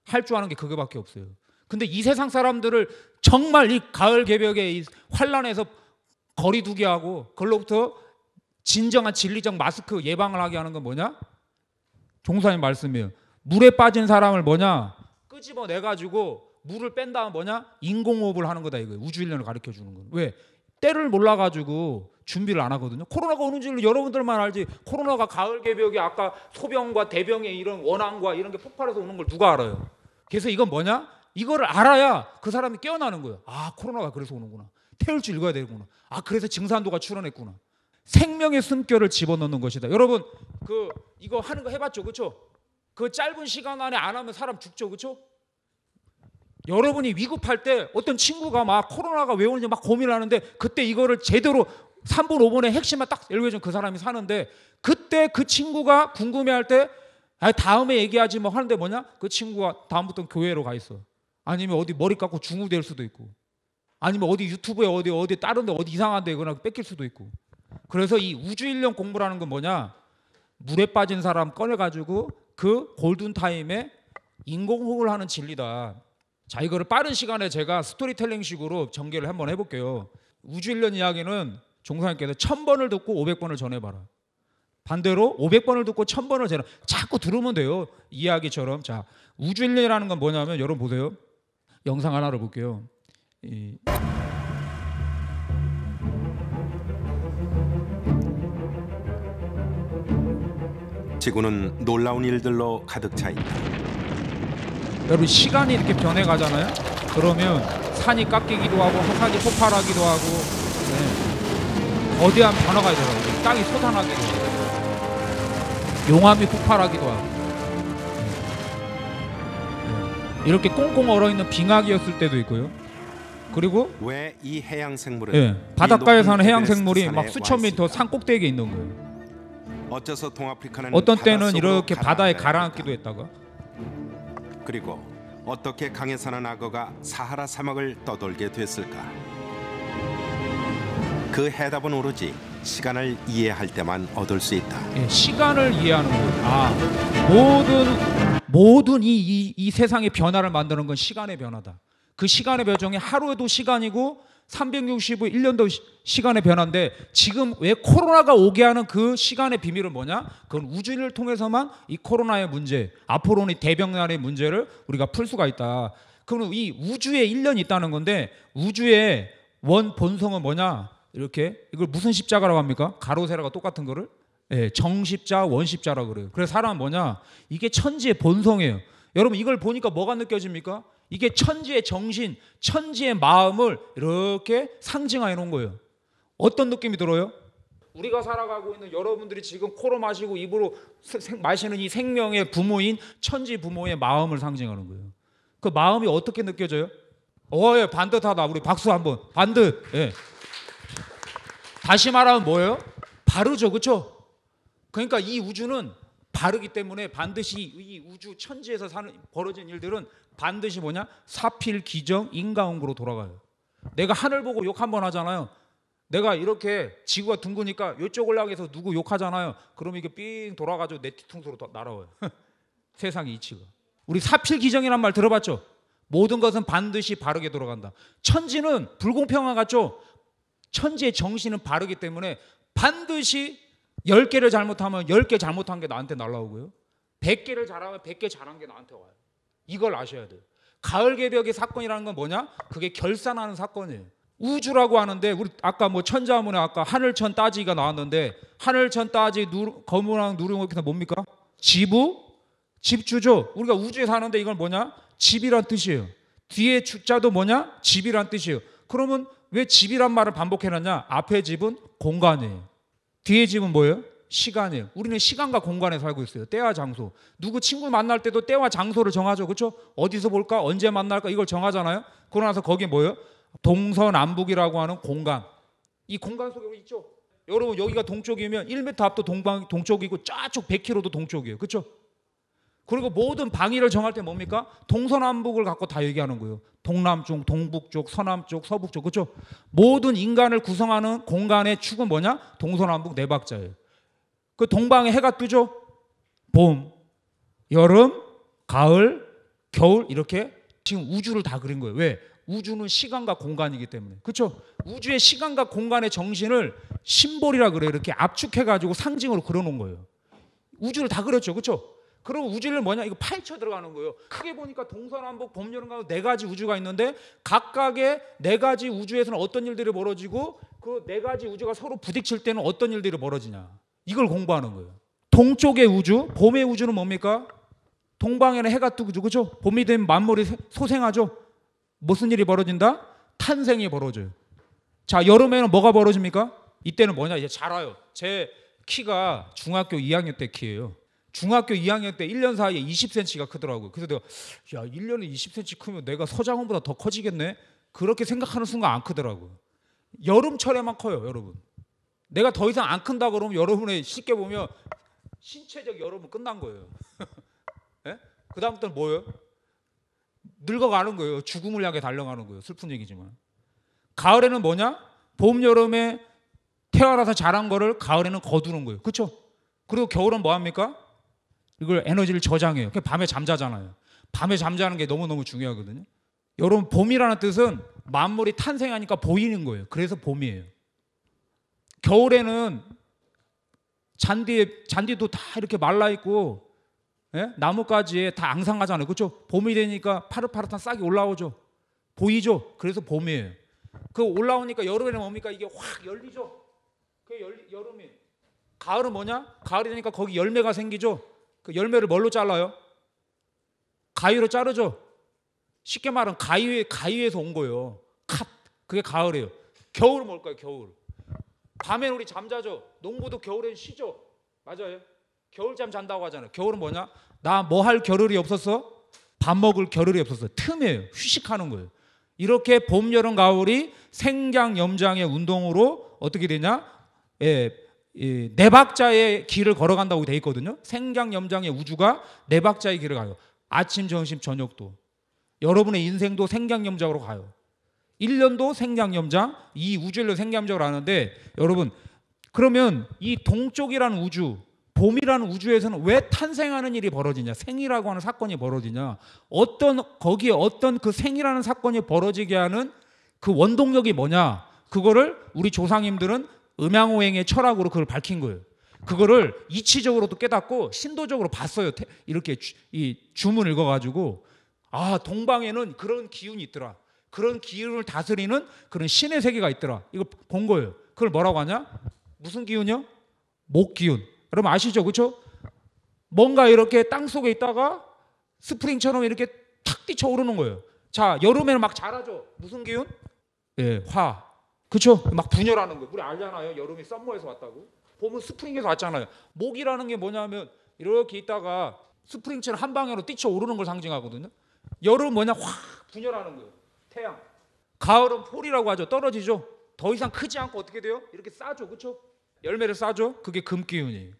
[SPEAKER 1] 할 줄 아는 게 그거밖에 없어요. 근데 이 세상 사람들을 정말 이 가을 개벽의 이 환란에서 거리 두게 하고 그걸로부터 진정한 진리적 마스크 예방을 하게 하는 건 뭐냐? 종사님 말씀이에요. 물에 빠진 사람을 뭐냐? 끄집어내가지고 물을 뺀 다음 뭐냐? 인공호흡을 하는 거다 이거예요. 우주일련을 가르쳐 주는 건. 왜? 때를 몰라가지고 준비를 안 하거든요. 코로나가 오는 줄 여러분들만 알지. 코로나가 가을 개벽에 아까 소병과 대병의 이런 원앙과 이런 게 폭발해서 오는 걸 누가 알아요? 그래서 이건 뭐냐? 이거를 알아야 그 사람이 깨어나는 거예요. 아, 코로나가 그래서 오는구나. 태울줄 읽어야 되구나. 아, 그래서 증산도가 출현했구나. 생명의 숨결을 집어넣는 것이다. 여러분 이거 하는 거 해봤죠, 그렇죠? 그 짧은 시간 안에 안 하면 사람 죽죠, 그렇죠? 여러분이 위급할 때 어떤 친구가 막 코로나가 왜 오는지 막 고민을 하는데 그때 이거를 제대로 3분 5분의 핵심만 딱 읽어주면 그 사람이 사는데 그때 그 친구가 궁금해할 때 다음에 얘기하지 뭐 하는데 뭐냐? 그 친구가 다음부터 교회로 가 있어. 아니면 어디 머리 깎고 중후될 수도 있고 아니면 어디 유튜브에 어디 다른 데 어디 이상한 데 거나 뺏길 수도 있고. 그래서 이 우주인력 공부라는 건 뭐냐? 물에 빠진 사람 꺼내가지고 그 골든타임에 인공호흡을 하는 진리다. 자, 이거를 빠른 시간에 제가 스토리텔링식으로 전개를 한번 해볼게요. 우주일련 이야기는 종사님께서 1000번을 듣고 500번을 전해봐라. 반대로 500번을 듣고 1000번을 전해. 자꾸 들으면 돼요. 이야기처럼. 자, 우주일련이라는 건 뭐냐면 여러분 보세요. 영상 하나를 볼게요.
[SPEAKER 11] 지구는 놀라운 일들로 가득 차 있다.
[SPEAKER 1] 여러분 시간이 이렇게 변해가잖아요. 그러면 산이 깎이기도 하고 화산이 폭발하기도 하고 거대한 변화가 일어나요. 땅이 솟아나기도 하고 용암이 폭발하기도 하고 이렇게 꽁꽁 얼어있는 빙하기였을 때도 있고요. 그리고
[SPEAKER 11] 왜 이 해양 생물은
[SPEAKER 1] 바닷가에 사는 해양 생물이 막 수천 미터 산 꼭대기에 있는 거예요.
[SPEAKER 11] 어째서 동아프리카는
[SPEAKER 1] 어떤 때는 이렇게 바다에 가라앉기도 했다가
[SPEAKER 11] 그리고 어떻게 강에 사는 악어가 사하라 사막을 떠돌게 됐을까? 그 해답은 오로지 시간을 이해할 때만 얻을 수 있다.
[SPEAKER 1] 시간을 이해하는 거예요. 모든 이 세상의 변화를 만드는 건 시간의 변화다. 그 시간의 변정이 하루에도 시간이고 365일 1년도 시간의 변화인데 지금 왜 코로나가 오게 하는 그 시간의 비밀은 뭐냐? 그건 우주인을 통해서만 이 코로나의 문제, 앞으로는 대병난의 문제를 우리가 풀 수가 있다. 그럼 이 우주에 1년이 있다는 건데 우주의 원 본성은 뭐냐? 이렇게 이걸 무슨 십자가라고 합니까? 가로 세로가 똑같은 거를 정십자, 원십자라고 그래요. 그래서 사람은 뭐냐? 이게 천지의 본성이에요. 여러분 이걸 보니까 뭐가 느껴집니까? 이게 천지의 정신, 천지의 마음을 이렇게 상징해 놓은 거예요. 어떤 느낌이 들어요? 우리가 살아가고 있는 여러분들이 지금 코로 마시고 입으로 마시는 이 생명의 부모인 천지 부모의 마음을 상징하는 거예요. 그 마음이 어떻게 느껴져요? 예, 반듯하다. 우리 박수 한번. 반듯. 예. 다시 말하면 뭐예요? 바르죠, 그렇죠? 그러니까 이 우주는 바르기 때문에 반드시 이 우주 천지에서 벌어진 일들은 반드시 뭐냐? 사필, 기정, 인과응보로 돌아가요. 내가 하늘 보고 욕 한 번 하잖아요. 내가 이렇게 지구가 둥그니까 이쪽을 향해서 누구 욕하잖아요. 그러면 이게 삥 돌아가지고 내 뒤통수로 날아와요. 세상의 이치가. 우리 사필, 기정이란 말 들어봤죠? 모든 것은 반드시 바르게 돌아간다. 천지는 불공평한 같죠? 천지의 정신은 바르기 때문에 반드시 10개를 잘못하면 10개 잘못한 게 나한테 날라오고요. 100개를 잘하면 100개 잘한 게 나한테 와요. 이걸 아셔야 돼요. 가을 개벽의 사건이라는 건 뭐냐? 그게 결산하는 사건이에요. 우주라고 하는데 우리 아까 뭐 천자문에 아까 하늘천 따지가 나왔는데 하늘천 따지 거무랑 누르는 뭡니까? 지부? 집주죠. 우리가 우주에 사는데 이건 뭐냐? 집이란 뜻이에요. 뒤에 주자도 뭐냐? 집이란 뜻이에요. 그러면 왜 집이란 말을 반복해놨냐? 앞에 집은 공간이에요. 뒤에 집은 뭐예요? 시간이에요. 우리는 시간과 공간에 살고 있어요. 때와 장소. 누구 친구 만날 때도 때와 장소를 정하죠. 그렇죠? 어디서 볼까? 언제 만날까? 이걸 정하잖아요. 그러고 나서 거기에 뭐예요? 동서남북이라고 하는 공간. 이 공간 속에 있죠? 여러분 여기가 동쪽이면 1m 앞도 동쪽이고 저쪽 100km도 동쪽이에요. 그렇죠? 그리고 모든 방위를 정할 때 뭡니까? 동서남북을 갖고 다 얘기하는 거예요. 동남쪽, 동북쪽, 서남쪽, 서북쪽. 그렇죠? 모든 인간을 구성하는 공간의 축은 뭐냐? 동서남북 네 박자예요. 그 동방에 해가 뜨죠? 봄, 여름, 가을, 겨울 이렇게 지금 우주를 다 그린 거예요. 왜? 우주는 시간과 공간이기 때문에. 그렇죠? 우주의 시간과 공간의 정신을 심볼이라 그래요. 이렇게 압축해가지고 상징으로 그려놓은 거예요. 우주를 다 그렸죠. 그렇죠? 그리고 우주를 뭐냐? 이거 파헤쳐 들어가는 거예요. 크게 보니까 동서남북 봄, 여름, 가을 네 가지 우주가 있는데 각각의 네 가지 우주에서는 어떤 일들이 벌어지고 그 네 가지 우주가 서로 부딪힐 때는 어떤 일들이 벌어지냐. 이걸 공부하는 거예요. 동쪽의 우주, 봄의 우주는 뭡니까? 동방에는 해가 뜨고 그죠? 봄이 되면 만물이 소생하죠. 무슨 일이 벌어진다? 탄생이 벌어져요. 자, 여름에는 뭐가 벌어집니까? 이때는 뭐냐? 이제 잘 와요. 제 키가 중학교 2학년 때 키예요. 중학교 2학년 때 1년 사이에 20cm가 크더라고요. 그래서 내가 야 1년에 20cm 크면 내가 서장훈보다 더 커지겠네? 그렇게 생각하는 순간 안 크더라고요. 여름철에만 커요, 여러분. 내가 더 이상 안 큰다 그러면 여러분의 쉽게 보면 신체적 여름은 끝난 거예요. 예? 그 다음부터는 뭐예요? 늙어가는 거예요. 죽음을 향해 달려가는 거예요. 슬픈 얘기지만. 가을에는 뭐냐? 봄, 여름에 태어나서 자란 거를 가을에는 거두는 거예요. 그렇죠? 그리고 겨울은 뭐 합니까? 이걸 에너지를 저장해요. 밤에 잠자잖아요. 밤에 잠자는 게 너무너무 중요하거든요. 여러분, 봄이라는 뜻은 만물이 탄생하니까 보이는 거예요. 그래서 봄이에요. 겨울에는 잔디도 다 이렇게 말라있고, 예? 나뭇가지에 다 앙상하잖아요. 그렇죠? 봄이 되니까 파릇파릇한 싹이 올라오죠. 보이죠? 그래서 봄이에요. 그 올라오니까 여름에는 뭡니까? 이게 확 열리죠. 그게 여름이. 가을은 뭐냐? 가을이 되니까 거기 열매가 생기죠. 그 열매를 뭘로 잘라요? 가위로 자르죠. 쉽게 말하면 가위에서 온 거예요. 컷. 그게 가을이에요. 겨울은 뭘까요? 겨울. 밤에는 우리 잠자죠. 농부도 겨울엔 쉬죠. 맞아요. 겨울잠 잔다고 하잖아요. 겨울은 뭐냐? 나 뭐 할 겨를이 없었어? 밥 먹을 겨를이 없었어. 틈이에요. 휴식하는 거예요. 이렇게 봄, 여름, 가을이 생장염장의 운동으로 어떻게 되냐? 네 박자의 길을 걸어간다고 돼 있거든요. 생장염장의 우주가 네 박자의 길을 가요. 아침, 점심, 저녁도. 여러분의 인생도 생장염장으로 가요. 1년도 생장염장, 이 우주를 생장염장으로 하는데 여러분, 그러면 이 동쪽이라는 우주, 봄이라는 우주에서는 왜 탄생하는 일이 벌어지냐? 생이라고 하는 사건이 벌어지냐? 거기에 어떤 그 생이라는 사건이 벌어지게 하는 그 원동력이 뭐냐? 그거를 우리 조상님들은 음양오행의 철학으로 그걸 밝힌 거예요. 그거를 이치적으로도 깨닫고 신도적으로 봤어요. 이렇게 이 주문 읽어가지고 아, 동방에는 그런 기운이 있더라. 그런 기운을 다스리는 그런 신의 세계가 있더라. 이거 본 거예요. 그걸 뭐라고 하냐? 무슨 기운이요? 목기운. 여러분 아시죠? 그렇죠? 뭔가 이렇게 땅 속에 있다가 스프링처럼 이렇게 탁 뛰쳐오르는 거예요. 자, 여름에는 막 자라죠. 무슨 기운? 예, 화. 그렇죠? 막 분열하는 거예요. 우리 알잖아요. 여름이 썸머에서 왔다고. 봄은 스프링에서 왔잖아요. 목이라는 게 뭐냐면 이렇게 있다가 스프링처럼 한 방향으로 뛰쳐오르는 걸 상징하거든요. 여름은 뭐냐? 확 분열하는 거예요. 태양. 가을은 폴이라고 하죠. 떨어지죠. 더 이상 크지 않고 어떻게 돼요? 이렇게 싸죠. 그렇죠? 열매를 싸죠. 그게 금기운이에요.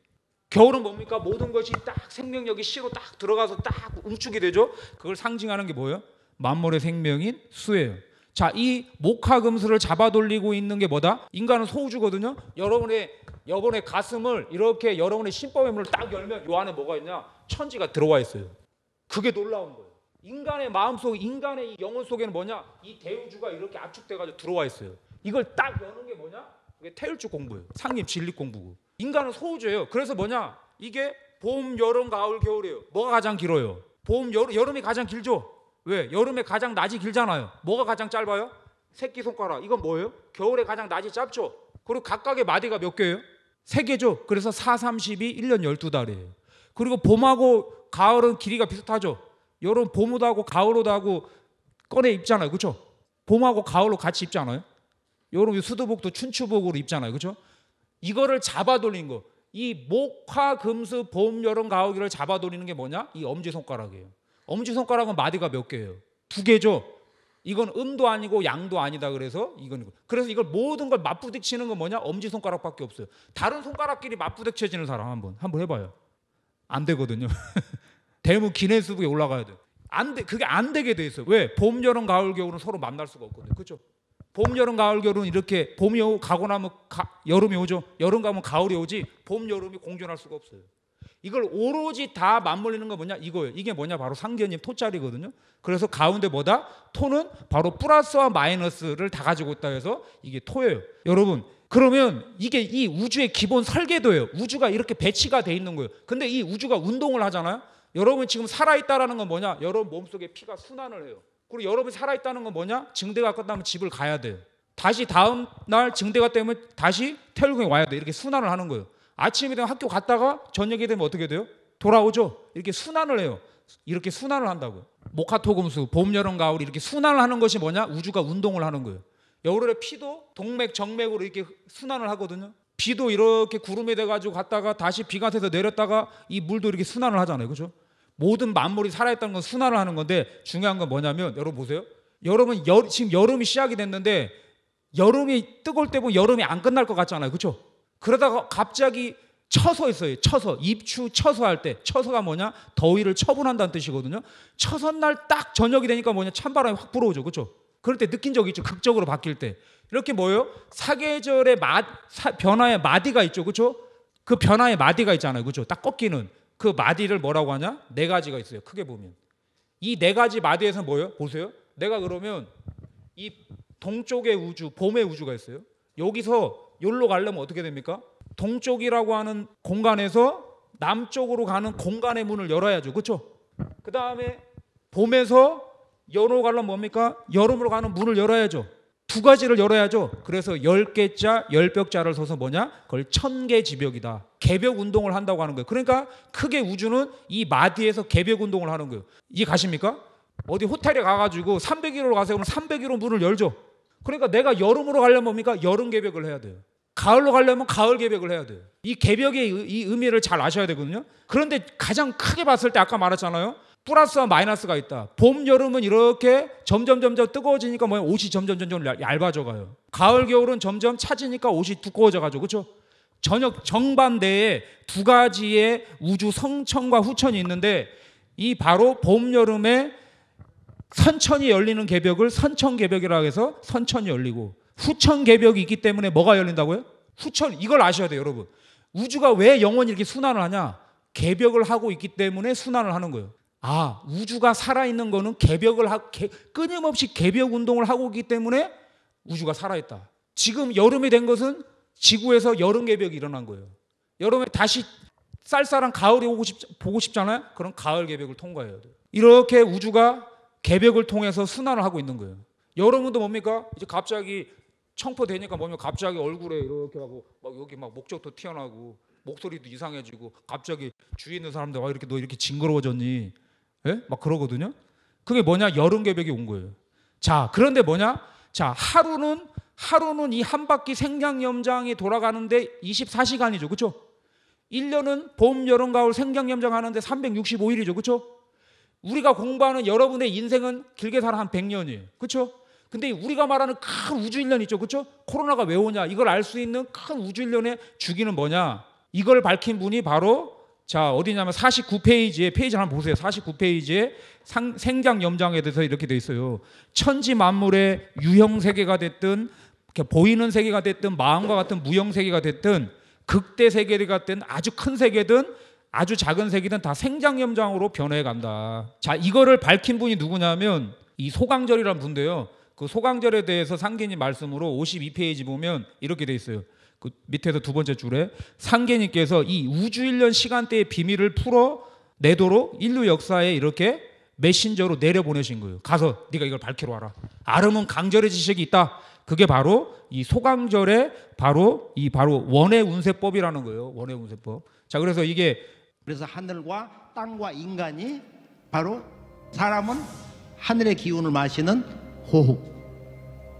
[SPEAKER 1] 겨울은 뭡니까? 모든 것이 딱 생명력이 씨로 딱 들어가서 딱 응축이 되죠. 그걸 상징하는 게 뭐예요? 만물의 생명인 수예요. 자, 이 목화금수를 잡아돌리고 있는 게 뭐다? 인간은 소우주거든요. 여러분의 가슴을 이렇게 여러분의 신법의 문을 딱 열면 요 안에 뭐가 있냐? 천지가 들어와 있어요. 그게 놀라운 거예요. 인간의 마음속, 인간의 이 영혼 속에는 뭐냐? 이 대우주가 이렇게 압축돼가지고 들어와 있어요. 이걸 딱 여는 게 뭐냐? 그게 태율주 공부예요. 상립 진리 공부고. 인간은 소우주예요. 그래서 뭐냐? 이게 봄, 여름, 가을, 겨울이에요. 뭐가 가장 길어요? 여름이 가장 길죠? 왜? 여름에 가장 낮이 길잖아요. 뭐가 가장 짧아요? 새끼손가락. 이건 뭐예요? 겨울에 가장 낮이 짧죠? 그리고 각각의 마디가 몇 개예요? 3개죠. 그래서 4, 32, 1년 12달이에요. 그리고 봄하고 가을은 길이가 비슷하죠. 여름 봄옷 하고 가을옷 하고 꺼내 입잖아요. 그렇죠? 봄하고 가을로 같이 입잖아요. 여름 수도복도 춘추복으로 입잖아요. 그렇죠? 이거를 잡아돌린 거. 이 목화 금수 봄 여름 가을을 잡아돌리는 게 뭐냐? 이 엄지손가락이에요. 엄지손가락은 마디가 몇 개예요? 2개죠. 이건 음도 아니고 양도 아니다. 그래서 이걸 모든 걸 맞부딪히는 건 뭐냐? 엄지손가락밖에 없어요. 다른 손가락끼리 맞부딪혀지는 사람 한번 해봐요. 안 되거든요. 대문 기네스북에 올라가야 돼요. 그게 안 되게 돼 있어요. 왜? 봄, 여름, 가을, 겨울은 서로 만날 수가 없거든요. 그렇죠? 봄, 여름, 가을, 겨울은 이렇게 봄이 오고 가고 나면 여름이 오죠. 여름 가면 가을이 오지 봄, 여름이 공존할 수가 없어요. 이걸 오로지 다 맞물리는 건 뭐냐? 이거예요. 이게 뭐냐? 바로 상견님 토자리거든요. 그래서 가운데 뭐다? 토는 바로 플러스와 마이너스를 다 가지고 있다 해서 이게 토예요. 여러분, 그러면 이게 이 우주의 기본 설계도예요. 우주가 이렇게 배치가 돼 있는 거예요. 근데 이 우주가 운동을 하잖아요. 여러분 지금 살아있다라는 건 뭐냐? 여러분 몸속에 피가 순환을 해요. 그리고 여러분이 살아있다는 건 뭐냐? 증대가 끝나면 집을 가야 돼요. 다시 다음 날 증대가 되면 다시 태울궁에 와야 돼요. 이렇게 순환을 하는 거예요. 아침에 되면 학교 갔다가 저녁이 되면 어떻게 돼요? 돌아오죠. 이렇게 순환을 해요. 이렇게 순환을 한다고요. 목화토금수, 봄, 여름, 가을 이렇게 순환을 하는 것이 뭐냐? 우주가 운동을 하는 거예요. 여름에 피도 동맥, 정맥으로 이렇게 순환을 하거든요. 비도 이렇게 구름이 돼가지고 갔다가 다시 비가 돼서 내렸다가 이 물도 이렇게 순환을 하잖아요. 그렇죠? 모든 만물이 살아있다는 건 순환을 하는 건데 중요한 건 뭐냐면 여러분 보세요. 여러분 지금 여름이 시작이 됐는데 여름이 뜨거울 때 보면 여름이 안 끝날 것 같잖아요. 그렇죠? 그러다가 갑자기 처서 있어요. 처서. 입추 처서할 때. 처서가 뭐냐? 더위를 처분한다는 뜻이거든요. 처선날 딱 저녁이 되니까 뭐냐? 찬바람이 확 불어오죠. 그렇죠? 그럴 때 느낀 적 있죠. 극적으로 바뀔 때. 이렇게 뭐예요? 사계절의 변화의 마디가 있죠. 그렇죠? 그 변화의 마디가 있잖아요. 그렇죠? 딱 꺾이는 그 마디를 뭐라고 하냐? 네 가지가 있어요. 크게 보면. 이 네 가지 마디에서 뭐예요? 보세요. 내가 그러면 이 동쪽의 우주, 봄의 우주가 있어요. 여기서 여기로 가려면 어떻게 됩니까? 동쪽이라고 하는 공간에서 남쪽으로 가는 공간의 문을 열어야죠. 그렇죠? 그 다음에 봄에서 여름으로 가려면 뭡니까? 여름으로 가는 문을 열어야죠. 두 가지를 열어야죠. 그래서 10개자, 10벽자를 서서 뭐냐? 그걸 1000개지벽이다. 개벽 운동을 한다고 하는 거예요. 그러니까 크게 우주는 이 마디에서 개벽 운동을 하는 거예요. 이해 가십니까? 어디 호텔에 가가지고 301호로 가세요. 그럼 301호 문을 열죠. 그러니까 내가 여름으로 가려면 뭡니까? 여름 개벽을 해야 돼요. 가을로 가려면 가을 개벽을 해야 돼요. 이 개벽의 이 의미를 잘 아셔야 되거든요. 그런데 가장 크게 봤을 때 아까 말했잖아요. 플러스와 마이너스가 있다. 봄, 여름은 이렇게 점점 뜨거워지니까 뭐야? 옷이 점점 얇아져 가요. 가을, 겨울은 점점 차지니까 옷이 두꺼워져 가죠. 그렇죠? 저녁 정반대에 두 가지의 우주 성천과 후천이 있는데 이 바로 봄, 여름에 선천이 열리는 개벽을 선천 개벽이라고 해서 선천이 열리고 후천 개벽이 있기 때문에 뭐가 열린다고요? 후천. 이걸 아셔야 돼요, 여러분. 우주가 왜 영원히 이렇게 순환을 하냐? 개벽을 하고 있기 때문에 순환을 하는 거예요. 아, 우주가 살아있는 거는 끊임없이 개벽 운동을 하고 있기 때문에 우주가 살아있다. 지금 여름이 된 것은 지구에서 여름 개벽이 일어난 거예요. 여름에 다시 쌀쌀한 가을이 보고 싶잖아요? 그럼 가을 개벽을 통과해야 돼요. 이렇게 우주가 개벽을 통해서 순환을 하고 있는 거예요. 여러분도 뭡니까? 이제 갑자기 청포되니까 뭡니까? 갑자기 얼굴에 이렇게 하고 막 여기 막 목젖도 튀어나오고 목소리도 이상해지고 갑자기 주위에 있는 사람들 와 이렇게 너 이렇게 징그러워졌니? 예? 막 그러거든요. 그게 뭐냐? 여름 개벽이 온 거예요. 자, 그런데 뭐냐? 자, 하루는 이 한 바퀴 생장염장이 돌아가는데 24시간이죠. 그렇죠? 1년은 봄, 여름, 가을 생장염장 하는데 365일이죠. 그렇죠? 우리가 공부하는 여러분의 인생은 길게 살아 한 100년이에요. 그렇죠? 근데 우리가 말하는 큰 우주 1년 있죠. 그렇죠? 코로나가 왜 오냐? 이걸 알 수 있는 큰 우주 1년의 주기는 뭐냐? 이걸 밝힌 분이 바로 자, 어디냐면 49페이지에 페이지 한번 보세요. 49페이지에 생장염장에 대해서 이렇게 돼 있어요. 천지 만물의 유형 세계가 됐든 보이는 세계가 됐든 마음과 같은 무형 세계가 됐든 극대 세계가 됐든 아주 큰 세계든 아주 작은 세계든 다 생장염장으로 변해 간다. 자, 이거를 밝힌 분이 누구냐면 이 소강절이라는 분인데요. 그 소강절에 대해서 상계님 말씀으로 52페이지 보면 이렇게 돼 있어요. 그 밑에서 두 번째 줄에 상계님께서 이 우주 1년 시간대의 비밀을 풀어내도록 인류 역사에 이렇게 메신저로 내려보내신 거예요. 가서 네가 이걸 밝히러 와라. 아름은 강절의 지식이 있다. 그게 바로 이 소강절의 바로 원의 운세법이라는 거예요. 원의 운세법. 자, 그래서
[SPEAKER 12] 그래서 하늘과 땅과 인간이 바로 사람은 하늘의 기운을 마시는 호흡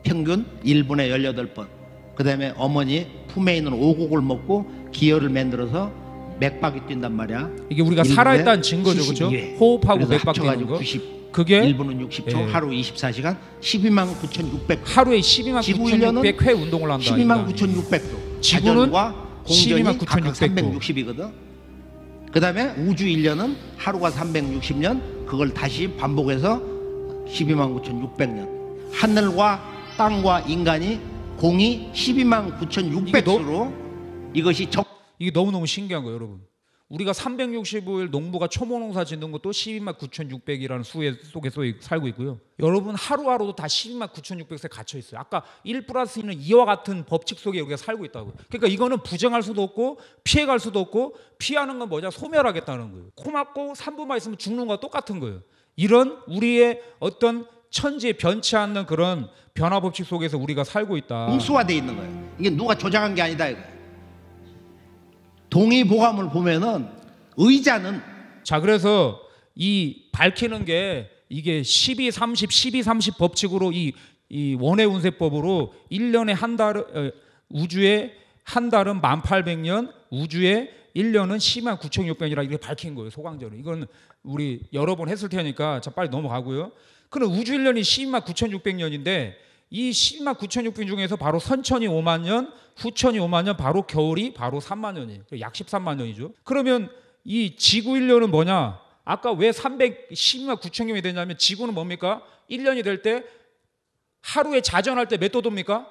[SPEAKER 12] 평균 1분에 18번. 그다음에 어머니 품에 있는 오곡을 먹고 기혈을 만들어서 맥박이 뛴단 말이야.
[SPEAKER 1] 이게 우리가 살아있다는 증거죠. 그렇죠? 호흡하고 맥박 뛰는 거. 그게
[SPEAKER 12] 1분은 60초,
[SPEAKER 1] 예.
[SPEAKER 12] 하루 24시간, 129,600회.
[SPEAKER 1] 하루에 129,600회 운동을 한다.
[SPEAKER 12] 129,600도.
[SPEAKER 1] 지구는
[SPEAKER 12] 공전이 각각 360이거든. 그다음에 우주 1년은 하루가 360년. 그걸 다시 반복해서 129,600년. 하늘과 땅과 인간이 공이 129,600수로 이것이
[SPEAKER 1] 이게 너무너무 신기한 거예요, 여러분. 우리가 365일 농부가 초모농사 짓는 것도 12만 9,600이라는 수에 속에 살고 있고요. 여러분 하루하루도 다 12만 9,600에 갇혀 있어요. 아까 1+2는 2와 같은 법칙 속에 우리가 살고 있다고요. 그러니까 이거는 부정할 수도 없고 피해갈 수도 없고 피하는 건 뭐냐? 소멸하겠다는 거예요. 코 막고 3분만 있으면 죽는 거와 똑같은 거예요. 이런 우리의 어떤 천지에 변치 않는 그런 변화 법칙 속에서 우리가 살고 있다.
[SPEAKER 12] 공수화돼 있는 거예요. 이게 누가 조작한 게 아니다 이거예요. 동의보감을 보면은 의자는
[SPEAKER 1] 자 그래서 이 밝히는 게 이게 12-30 법칙으로 이 원해운세법으로 1년에 한 달 우주에 한 달은 1800년 우주에 1년은 109,600이라 이렇게 밝힌 거예요. 소강제로. 이건 우리 여러 번 했을 테니까 자 빨리 넘어가고요. 그럼 우주 1년이 129,600년인데 이 129,600 중에서 바로 선천이 5만 년, 후천이 5만 년, 바로 겨울이 바로 3만 년이에요. 약 13만 년이죠. 그러면 이 지구 1년은 뭐냐? 아까 왜 312만 9천 년이 되냐면 지구는 뭡니까? 1년이 될 때 하루에 자전할 때 몇 도 돕니까?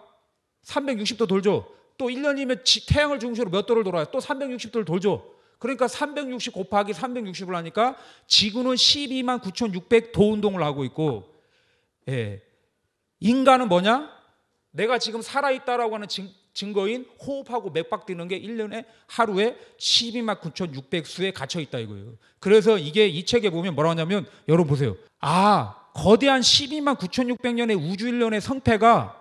[SPEAKER 1] 360도 돌죠. 또 1년이면 태양을 중심으로 몇 도를 돌아요? 또 360도를 돌죠. 그러니까 360 곱하기 360을 하니까 지구는 12만 9,600 도운동을 하고 있고, 예. 인간은 뭐냐? 내가 지금 살아있다라고 하는 증거인 호흡하고 맥박 뛰는 게 1년에 하루에 12만 9,600 수에 갇혀 있다 이거예요. 그래서 이게 이 책에 보면 뭐라고 하냐면 여러분 보세요. 거대한 12만 9,600년의 우주 1년의 성패가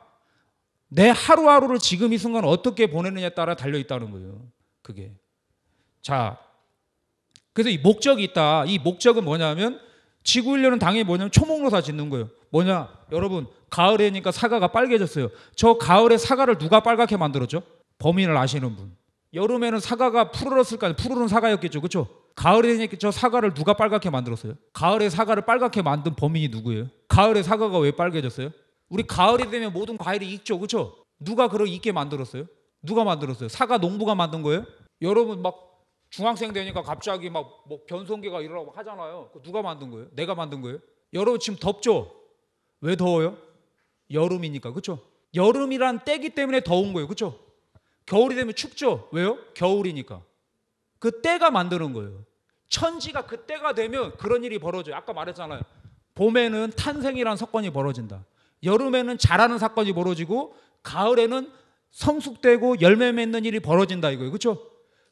[SPEAKER 1] 내 하루하루를 지금 이 순간 어떻게 보내느냐에 따라 달려있다는 거예요. 그게. 자, 그래서 이 목적이 있다. 이 목적은 뭐냐면 지구 1년은 당연히 뭐냐면 초목농사 짓는 거예요. 뭐냐? 여러분 가을이니까 사과가 빨개졌어요. 저 가을에 사과를 누가 빨갛게 만들었죠? 범인을 아시는 분. 여름에는 사과가 푸르렀을 거 아니에요. 푸르른 사과였겠죠. 그렇죠? 가을이니까 저 사과를 누가 빨갛게 만들었어요? 가을에 사과를 빨갛게 만든 범인이 누구예요? 가을에 사과가 왜 빨개졌어요? 우리 가을이 되면 모든 과일이 익죠. 그렇죠? 누가 그걸 익게 만들었어요? 누가 만들었어요? 사과 농부가 만든 거예요? 여러분 막 중학생 되니까 갑자기 막 뭐 변성기가 일어나고 하잖아요. 누가 만든 거예요? 내가 만든 거예요? 여러분 지금 덥죠? 왜 더워요? 여름이니까. 그렇죠? 여름이란 때기 때문에 더운 거예요. 그렇죠? 겨울이 되면 춥죠? 왜요? 겨울이니까. 그 때가 만드는 거예요. 천지가 그 때가 되면 그런 일이 벌어져요. 아까 말했잖아요. 봄에는 탄생이라는 사건이 벌어진다. 여름에는 자라는 사건이 벌어지고 가을에는 성숙되고 열매 맺는 일이 벌어진다 이거예요. 그렇죠?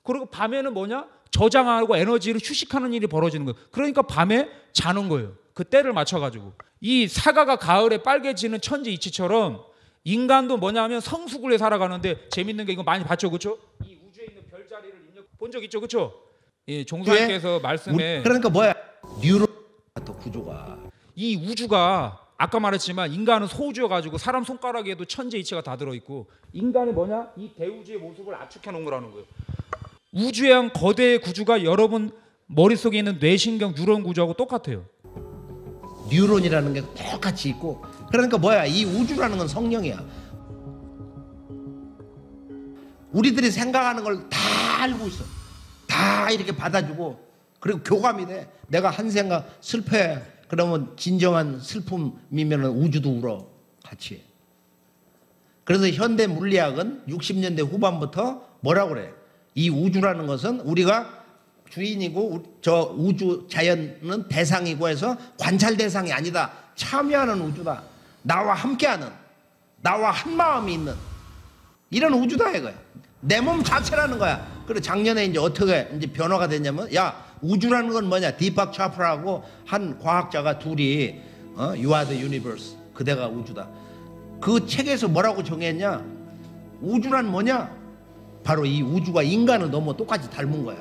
[SPEAKER 1] 그리고 밤에는 뭐냐? 저장하고 에너지를 휴식하는 일이 벌어지는 거예요. 그러니까 밤에 자는 거예요. 그 때를 맞춰가지고. 이 사과가 가을에 빨개지는 천지 이치처럼 인간도 뭐냐면 성숙을 해 살아가는데 재밌는 게 이거 많이 봤죠. 그렇죠? 이 우주에 있는 별자리를 본 적 있죠. 그렇죠? 예, 종사님께서 말씀에
[SPEAKER 12] 그러니까 뭐야? 뉴런 구조가
[SPEAKER 1] 이 우주가 아까 말했지만 인간은 소우주여가지고 사람 손가락에도 천재 이치가 다 들어있고 인간이 뭐냐? 이 대우주의 모습을 압축해 놓은 거라는 거예요. 우주의 한 거대 구조가 여러분 머릿속에 있는 뇌신경 뉴런 구조하고 똑같아요.
[SPEAKER 12] 뉴런이라는 게 똑같이 있고 그러니까 뭐야? 이 우주라는 건 성령이야. 우리들이 생각하는 걸 다 알고 있어. 다 이렇게 받아주고 그리고 교감이 돼. 내가 한 생각 슬퍼해. 그러면 진정한 슬픔이면 우주도 울어. 같이. 그래서 현대 물리학은 60년대 후반부터 뭐라고 그래? 이 우주라는 것은 우리가 주인이고 저 우주 자연은 대상이고 해서 관찰 대상이 아니다. 참여하는 우주다. 나와 함께하는, 나와 한 마음이 있는 이런 우주다 이거야. 내 몸 자체라는 거야. 그리고 작년에 이제 어떻게 이제 변화가 됐냐면 야 우주라는 건 뭐냐? 디팍 차프라하고 한 과학자가 둘이 You are the universe. 그대가 우주다. 그 책에서 뭐라고 정했냐? 우주란 뭐냐? 바로 이 우주가 인간을 너무 똑같이 닮은 거야.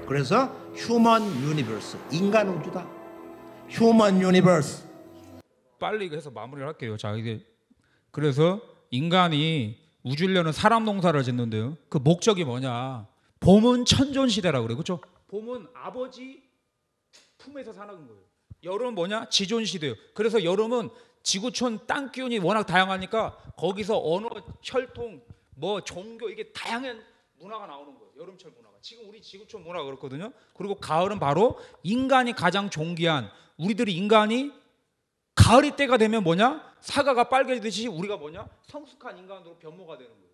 [SPEAKER 12] 그래서 휴먼 유니버스, 인간 우주다. 휴먼 유니버스.
[SPEAKER 1] 빨리 해서 마무리를 할게요. 자, 이게 그래서 인간이 우주려는 사람 농사를 짓는데요. 그 목적이 뭐냐? 봄은 천존 시대라고 그래요. 그렇죠? 봄은 아버지 품에서 사는 거예요. 여름은 뭐냐? 지존 시대예요. 그래서 여름은 지구촌 땅 기운이 워낙 다양하니까 거기서 언어, 혈통, 뭐 종교 이게 다양한 문화가 나오는 거예요. 여름철 문화가. 지금 우리 지구촌 문화가 그렇거든요. 그리고 가을은 바로 인간이 가장 존귀한 우리들이 인간이 가을이 때가 되면 뭐냐? 사과가 빨개지듯이 우리가 뭐냐? 성숙한 인간으로 변모가 되는 거예요.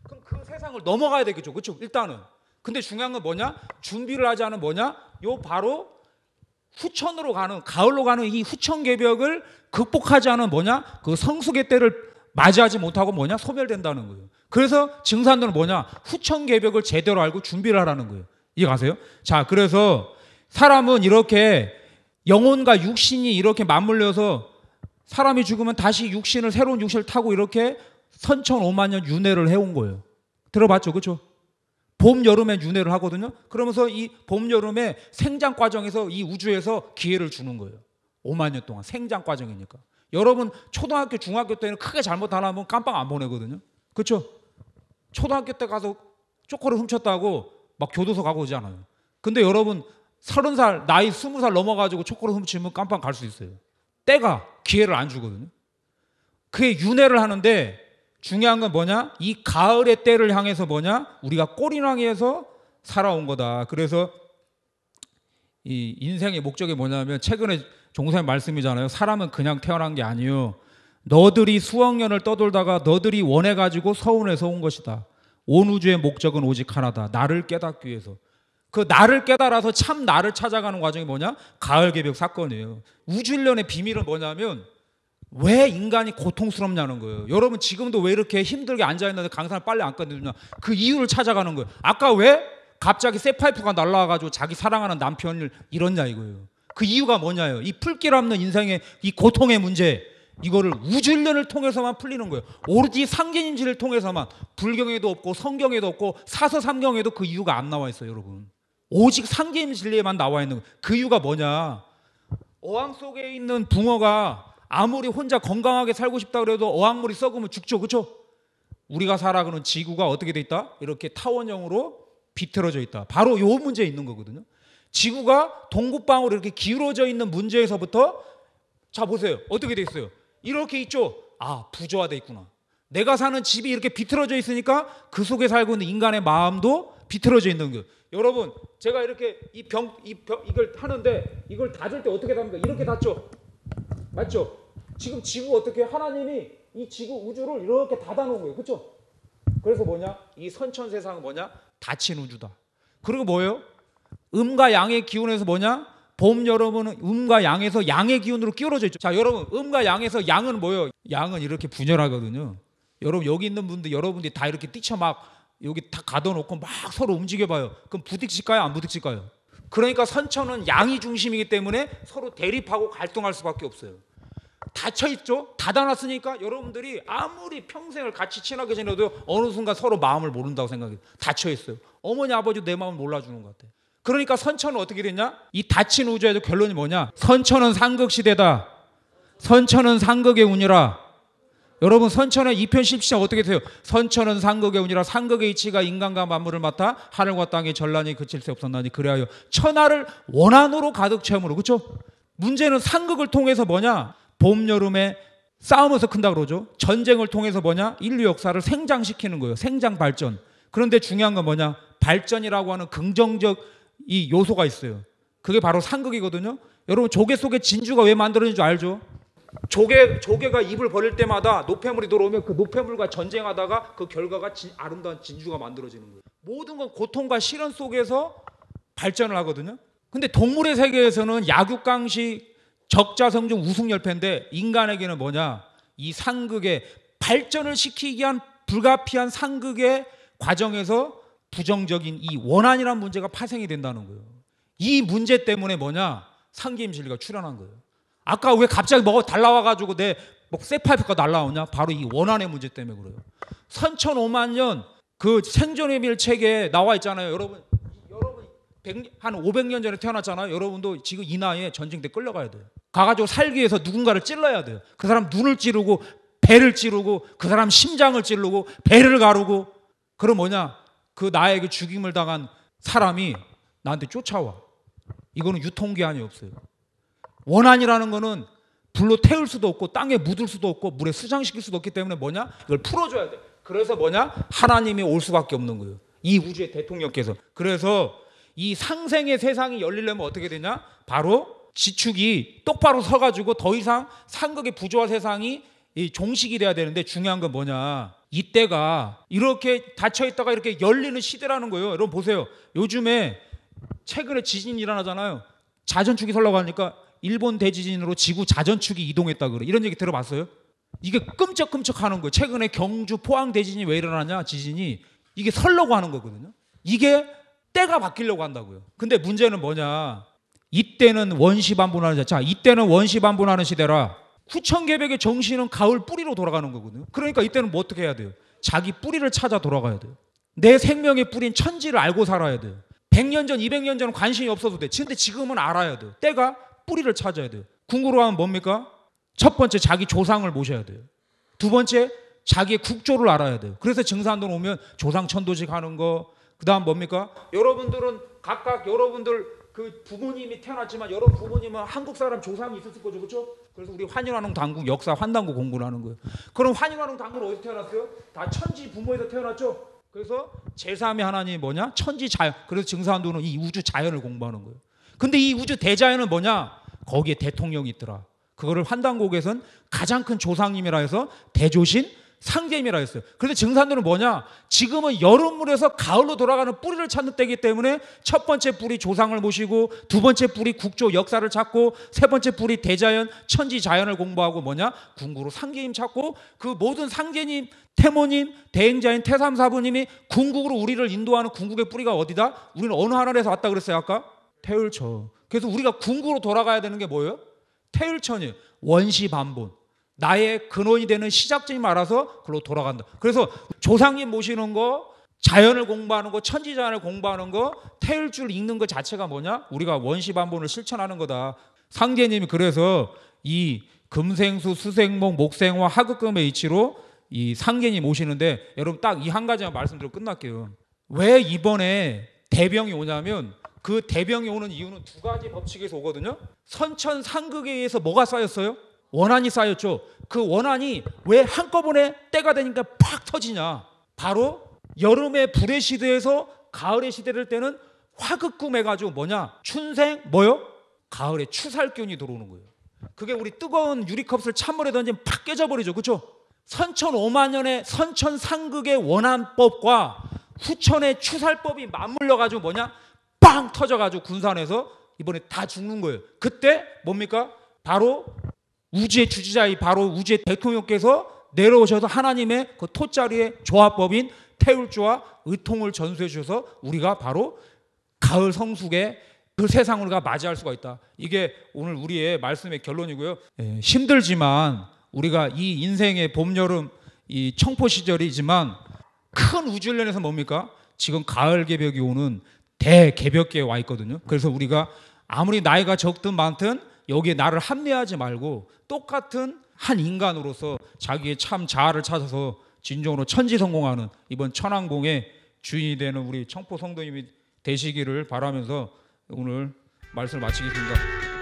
[SPEAKER 1] 그럼 그 세상을 넘어가야 되겠죠. 그렇죠? 일단은. 근데 중요한 건 뭐냐? 준비를 하지 않은 뭐냐? 요 바로 후천으로 가는, 가을로 가는 이 후천개벽을 극복하지 않은 뭐냐? 그 성수기 때를 맞이하지 못하고 뭐냐? 소멸된다는 거예요. 그래서 증산들은 뭐냐? 후천개벽을 제대로 알고 준비를 하라는 거예요. 이해 가세요? 자, 그래서 사람은 이렇게 영혼과 육신이 이렇게 맞물려서 사람이 죽으면 다시 육신을, 새로운 육신을 타고 이렇게 선천 5만 년 윤회를 해온 거예요. 들어봤죠? 그렇죠? 봄, 여름에 윤회를 하거든요. 그러면서 이 봄, 여름에 생장 과정에서 이 우주에서 기회를 주는 거예요. 5만 년 동안 생장 과정이니까. 여러분 초등학교, 중학교 때는 크게 잘못 하나 하면 깜빵 안 보내거든요. 그렇죠? 초등학교 때 가서 초코를 훔쳤다고 막 교도소 가고 오지 않아요. 근데 여러분 30살, 나이 20살 넘어가지고 초코를 훔치면 깜빵 갈 수 있어요. 때가 기회를 안 주거든요. 그게 윤회를 하는데 중요한 건 뭐냐? 이 가을의 때를 향해서 뭐냐? 우리가 꼬리낭에서 살아온 거다. 그래서 이 인생의 목적이 뭐냐면 최근에 종사님 말씀이잖아요. 사람은 그냥 태어난 게 아니에요. 너들이 수억 년을 떠돌다가 너들이 원해가지고 서운해서 온 것이다. 온 우주의 목적은 오직 하나다. 나를 깨닫기 위해서. 그 나를 깨달아서 참 나를 찾아가는 과정이 뭐냐? 가을개벽 사건이에요. 우주일련의 비밀은 뭐냐면 왜 인간이 고통스럽냐는 거예요. 여러분 지금도 왜 이렇게 힘들게 앉아있는데 강산을 빨리 안 꺼내주냐? 그 이유를 찾아가는 거예요. 아까 왜 갑자기 쇠파이프가 날라와가지고 자기 사랑하는 남편을 잃었냐 이거예요. 그 이유가 뭐냐요? 이 풀길 없는 인생의 이 고통의 문제, 이거를 우주일련을 통해서만 풀리는 거예요. 오로지 상계인지를 통해서만. 불경에도 없고 성경에도 없고 사서삼경에도 그 이유가 안 나와 있어요. 여러분 오직 상계인진리에만 나와 있는 거예요. 그 이유가 뭐냐? 어항 속에 있는 붕어가 아무리 혼자 건강하게 살고 싶다 그래도 어항물이 썩으면 죽죠. 그렇죠? 우리가 살아가는 지구가 어떻게 돼 있다? 이렇게 타원형으로 비틀어져 있다. 바로 요 문제에 있는 거거든요. 지구가 동북방으로 이렇게 기울어져 있는 문제에서부터 자 보세요. 어떻게 돼 있어요? 이렇게 있죠. 아, 부조화돼 있구나. 내가 사는 집이 이렇게 비틀어져 있으니까 그 속에 살고 있는 인간의 마음도 비틀어져 있는 거예요. 여러분 제가 이렇게 이걸 하는데 이걸 닫을 때 어떻게 닫습니까? 이렇게 닫죠. 맞죠? 지금 지구 어떻게 하나님이 이 지구 우주를 이렇게 닫아놓은 거예요. 그렇죠? 그래서 뭐냐? 이 선천 세상은 뭐냐? 닫힌 우주다. 그리고 뭐예요? 음과 양의 기운에서 뭐냐? 봄, 여름은 음과 양에서 양의 기운으로 끼워져 있죠. 자, 여러분 음과 양에서 양은 뭐예요? 양은 이렇게 분열하거든요. 여러분 여기 있는 분들 여러분들이 다 이렇게 뛰쳐 막 여기 다 가둬놓고 막 서로 움직여봐요. 그럼 부딪힐까요? 안 부딪힐까요? 그러니까 선천은 양이 중심이기 때문에 서로 대립하고 갈등할 수밖에 없어요. 닫혀있죠? 닫아놨으니까 여러분들이 아무리 평생을 같이 친하게 지내도 어느 순간 서로 마음을 모른다고 생각해요. 닫혀있어요. 어머니 아버지도 내 마음을 몰라주는 것 같아요. 그러니까 선천은 어떻게 됐냐? 이 닫힌 우주에도 결론이 뭐냐? 선천은 상극시대다. 선천은 상극의 운이라. 여러분 선천의 2편 10시장 어떻게 돼요? 선천은 상극의 운이라. 상극의 이치가 인간과 만물을 맡아 하늘과 땅의 전란이 그칠 새 없었나니 그래하여 천하를 원한으로 가득 채우므로. 그렇죠? 문제는 상극을 통해서 뭐냐? 봄, 여름에 싸우면서 큰다 그러죠. 전쟁을 통해서 뭐냐? 인류 역사를 생장시키는 거예요. 생장 발전. 그런데 중요한 건 뭐냐? 발전이라고 하는 긍정적 이 요소가 있어요. 그게 바로 상극이거든요. 여러분 조개 속에 진주가 왜 만들어진 줄 알죠? 조개가 입을 벌릴 때마다 노폐물이 들어오면 그 노폐물과 전쟁하다가 그 결과가 아름다운 진주가 만들어지는 거예요. 모든 건 고통과 시련 속에서 발전을 하거든요. 근데 동물의 세계에서는 약육강식 적자성중 우승열패인데 인간에게는 뭐냐? 이 상극의 발전을 시키기 위한 불가피한 상극의 과정에서 부정적인 이 원한이라는 문제가 파생이 된다는 거예요. 이 문제 때문에 뭐냐? 상계임진리가 출현한 거예요. 아까 왜 갑자기 뭐가 달라와가지고 내 쇠파이프가 날라오냐? 바로 이 원한의 문제 때문에 그래요. 선천 5만 년 그 생존의 비밀 책에 나와 있잖아요. 여러분 한 500년 전에 태어났잖아요. 여러분도 지금 이 나이에 전쟁 때 끌려가야 돼요. 가가지고 살기 위해서 누군가를 찔러야 돼요. 그 사람 눈을 찌르고 배를 찌르고 그 사람 심장을 찌르고 배를 가르고. 그럼 뭐냐? 그 나에게 죽임을 당한 사람이 나한테 쫓아와. 이거는 유통기한이 없어요. 원한이라는 거는 불로 태울 수도 없고 땅에 묻을 수도 없고 물에 수장시킬 수도 없기 때문에 뭐냐? 이걸 풀어줘야 돼. 그래서 뭐냐? 하나님이 올 수밖에 없는 거예요. 이 우주의 대통령께서. 그래서 이 상생의 세상이 열리려면 어떻게 되냐? 바로 지축이 똑바로 서가지고 더 이상 상극의 부조화 세상이 종식이 돼야 되는데 중요한 건 뭐냐? 이때가 이렇게 닫혀 있다가 이렇게 열리는 시대라는 거예요. 여러분 보세요. 요즘에 최근에 지진이 일어나잖아요. 자전축이 설라고 하니까 일본 대지진으로 지구 자전축이 이동했다 그래. 이런 얘기 들어봤어요? 이게 끔찍끔찍하는 거예요. 최근에 경주 포항 대지진이 왜 일어나냐, 지진이. 이게 설려고 하는 거거든요. 이게 때가 바뀌려고 한다고요. 근데 문제는 뭐냐. 이때는 원시반분하는 자, 이때는 원시반분하는 시대라. 후천개벽의 정신은 가을 뿌리로 돌아가는 거거든요. 그러니까 이때는 뭐 어떻게 해야 돼요? 자기 뿌리를 찾아 돌아가야 돼요. 내 생명의 뿌리인 천지를 알고 살아야 돼요. 100년 전, 200년 전은 관심이 없어도 돼. 근데 지금은 알아야 돼요. 때가 뿌리를 찾아야 돼요. 궁구로 하면 뭡니까? 첫 번째 자기 조상을 모셔야 돼요. 두 번째 자기의 국조를 알아야 돼요. 그래서 증산돈 오면 조상 천도직 하는 거. 그 다음 뭡니까? 여러분들은 각각 여러분들 그 부모님이 태어났지만 여러분 부모님은 한국 사람 조상이 있었을 거죠. 그렇죠? 그래서 우리 환인환웅 당국 역사 환단고 공부를 하는 거예요. 그럼 환인환웅 당국은 어디서 태어났어요? 다 천지 부모에서 태어났죠. 그래서 제3의 하나님이 뭐냐? 천지 자연. 그래서 증산도는 이 우주 자연을 공부하는 거예요. 근데 이 우주 대자연은 뭐냐? 거기에 대통령이 있더라. 그거를 환단곡에서는 가장 큰 조상님이라 해서 대조신 상제님이라 했어요. 그런데 증산도는 뭐냐? 지금은 여름물에서 가을로 돌아가는 뿌리를 찾는 때이기 때문에 첫 번째 뿌리 조상을 모시고 두 번째 뿌리 국조 역사를 찾고 세 번째 뿌리 대자연 천지 자연을 공부하고 뭐냐? 궁구로 상제님 찾고 그 모든 상제님, 태모님, 대행자인 태삼사부님이 궁극으로 우리를 인도하는 궁극의 뿌리가 어디다? 우리는 어느 하늘에서 왔다 그랬어요 아까? 태을처. 그래서 우리가 궁극으로 돌아가야 되는 게 뭐예요? 태을천이에요. 원시반본. 나의 근원이 되는 시작점이 알아서 그걸로 돌아간다. 그래서 조상님 모시는 거, 자연을 공부하는 거, 천지자연을 공부하는 거, 태을줄 읽는 것 자체가 뭐냐? 우리가 원시반본을 실천하는 거다. 상제님이 그래서 이 금생수, 수생목, 목생화, 하급금의 이치로 이 상제님 모시는데 여러분 딱 이 한 가지만 말씀드리고 끝날게요. 왜 이번에 대병이 오냐면 그 대병이 오는 이유는 두 가지 법칙에서 오거든요. 선천상극에 의해서 뭐가 쌓였어요? 원한이 쌓였죠. 그 원한이 왜 한꺼번에 때가 되니까 팍 터지냐. 바로 여름의 불의 시대에서 가을의 시대를 때는 화극금 해가지고 뭐냐. 춘생 뭐요? 가을에 추살균이 들어오는 거예요. 그게 우리 뜨거운 유리컵을 찬물에 던지면 팍 깨져버리죠. 그렇죠? 선천 5만 년의 선천상극의 원한법과 후천의 추살법이 맞물려가지고 뭐냐. 빵 터져가지고 군산에서 이번에 다 죽는 거예요. 그때 뭡니까? 바로 우주의 주지자이 바로 우주의 대통령께서 내려오셔서 하나님의 그 토자리의 조합법인 태울주와 의통을 전수해 주셔서 우리가 바로 가을 성숙의 그 세상을 우리가 맞이할 수가 있다. 이게 오늘 우리의 말씀의 결론이고요. 힘들지만 우리가 이 인생의 봄, 여름 이 청포 시절이지만 큰 우주연에서 뭡니까? 지금 가을 개벽이 오는 대개벽기에 와 있거든요. 그래서 우리가 아무리 나이가 적든 많든 여기에 나를 합리화하지 말고 똑같은 한 인간으로서 자기의 참 자아를 찾아서 진정으로 천지성공하는 이번 천왕봉의 주인이 되는 우리 청포 성도님이 되시기를 바라면서 오늘 말씀을 마치겠습니다.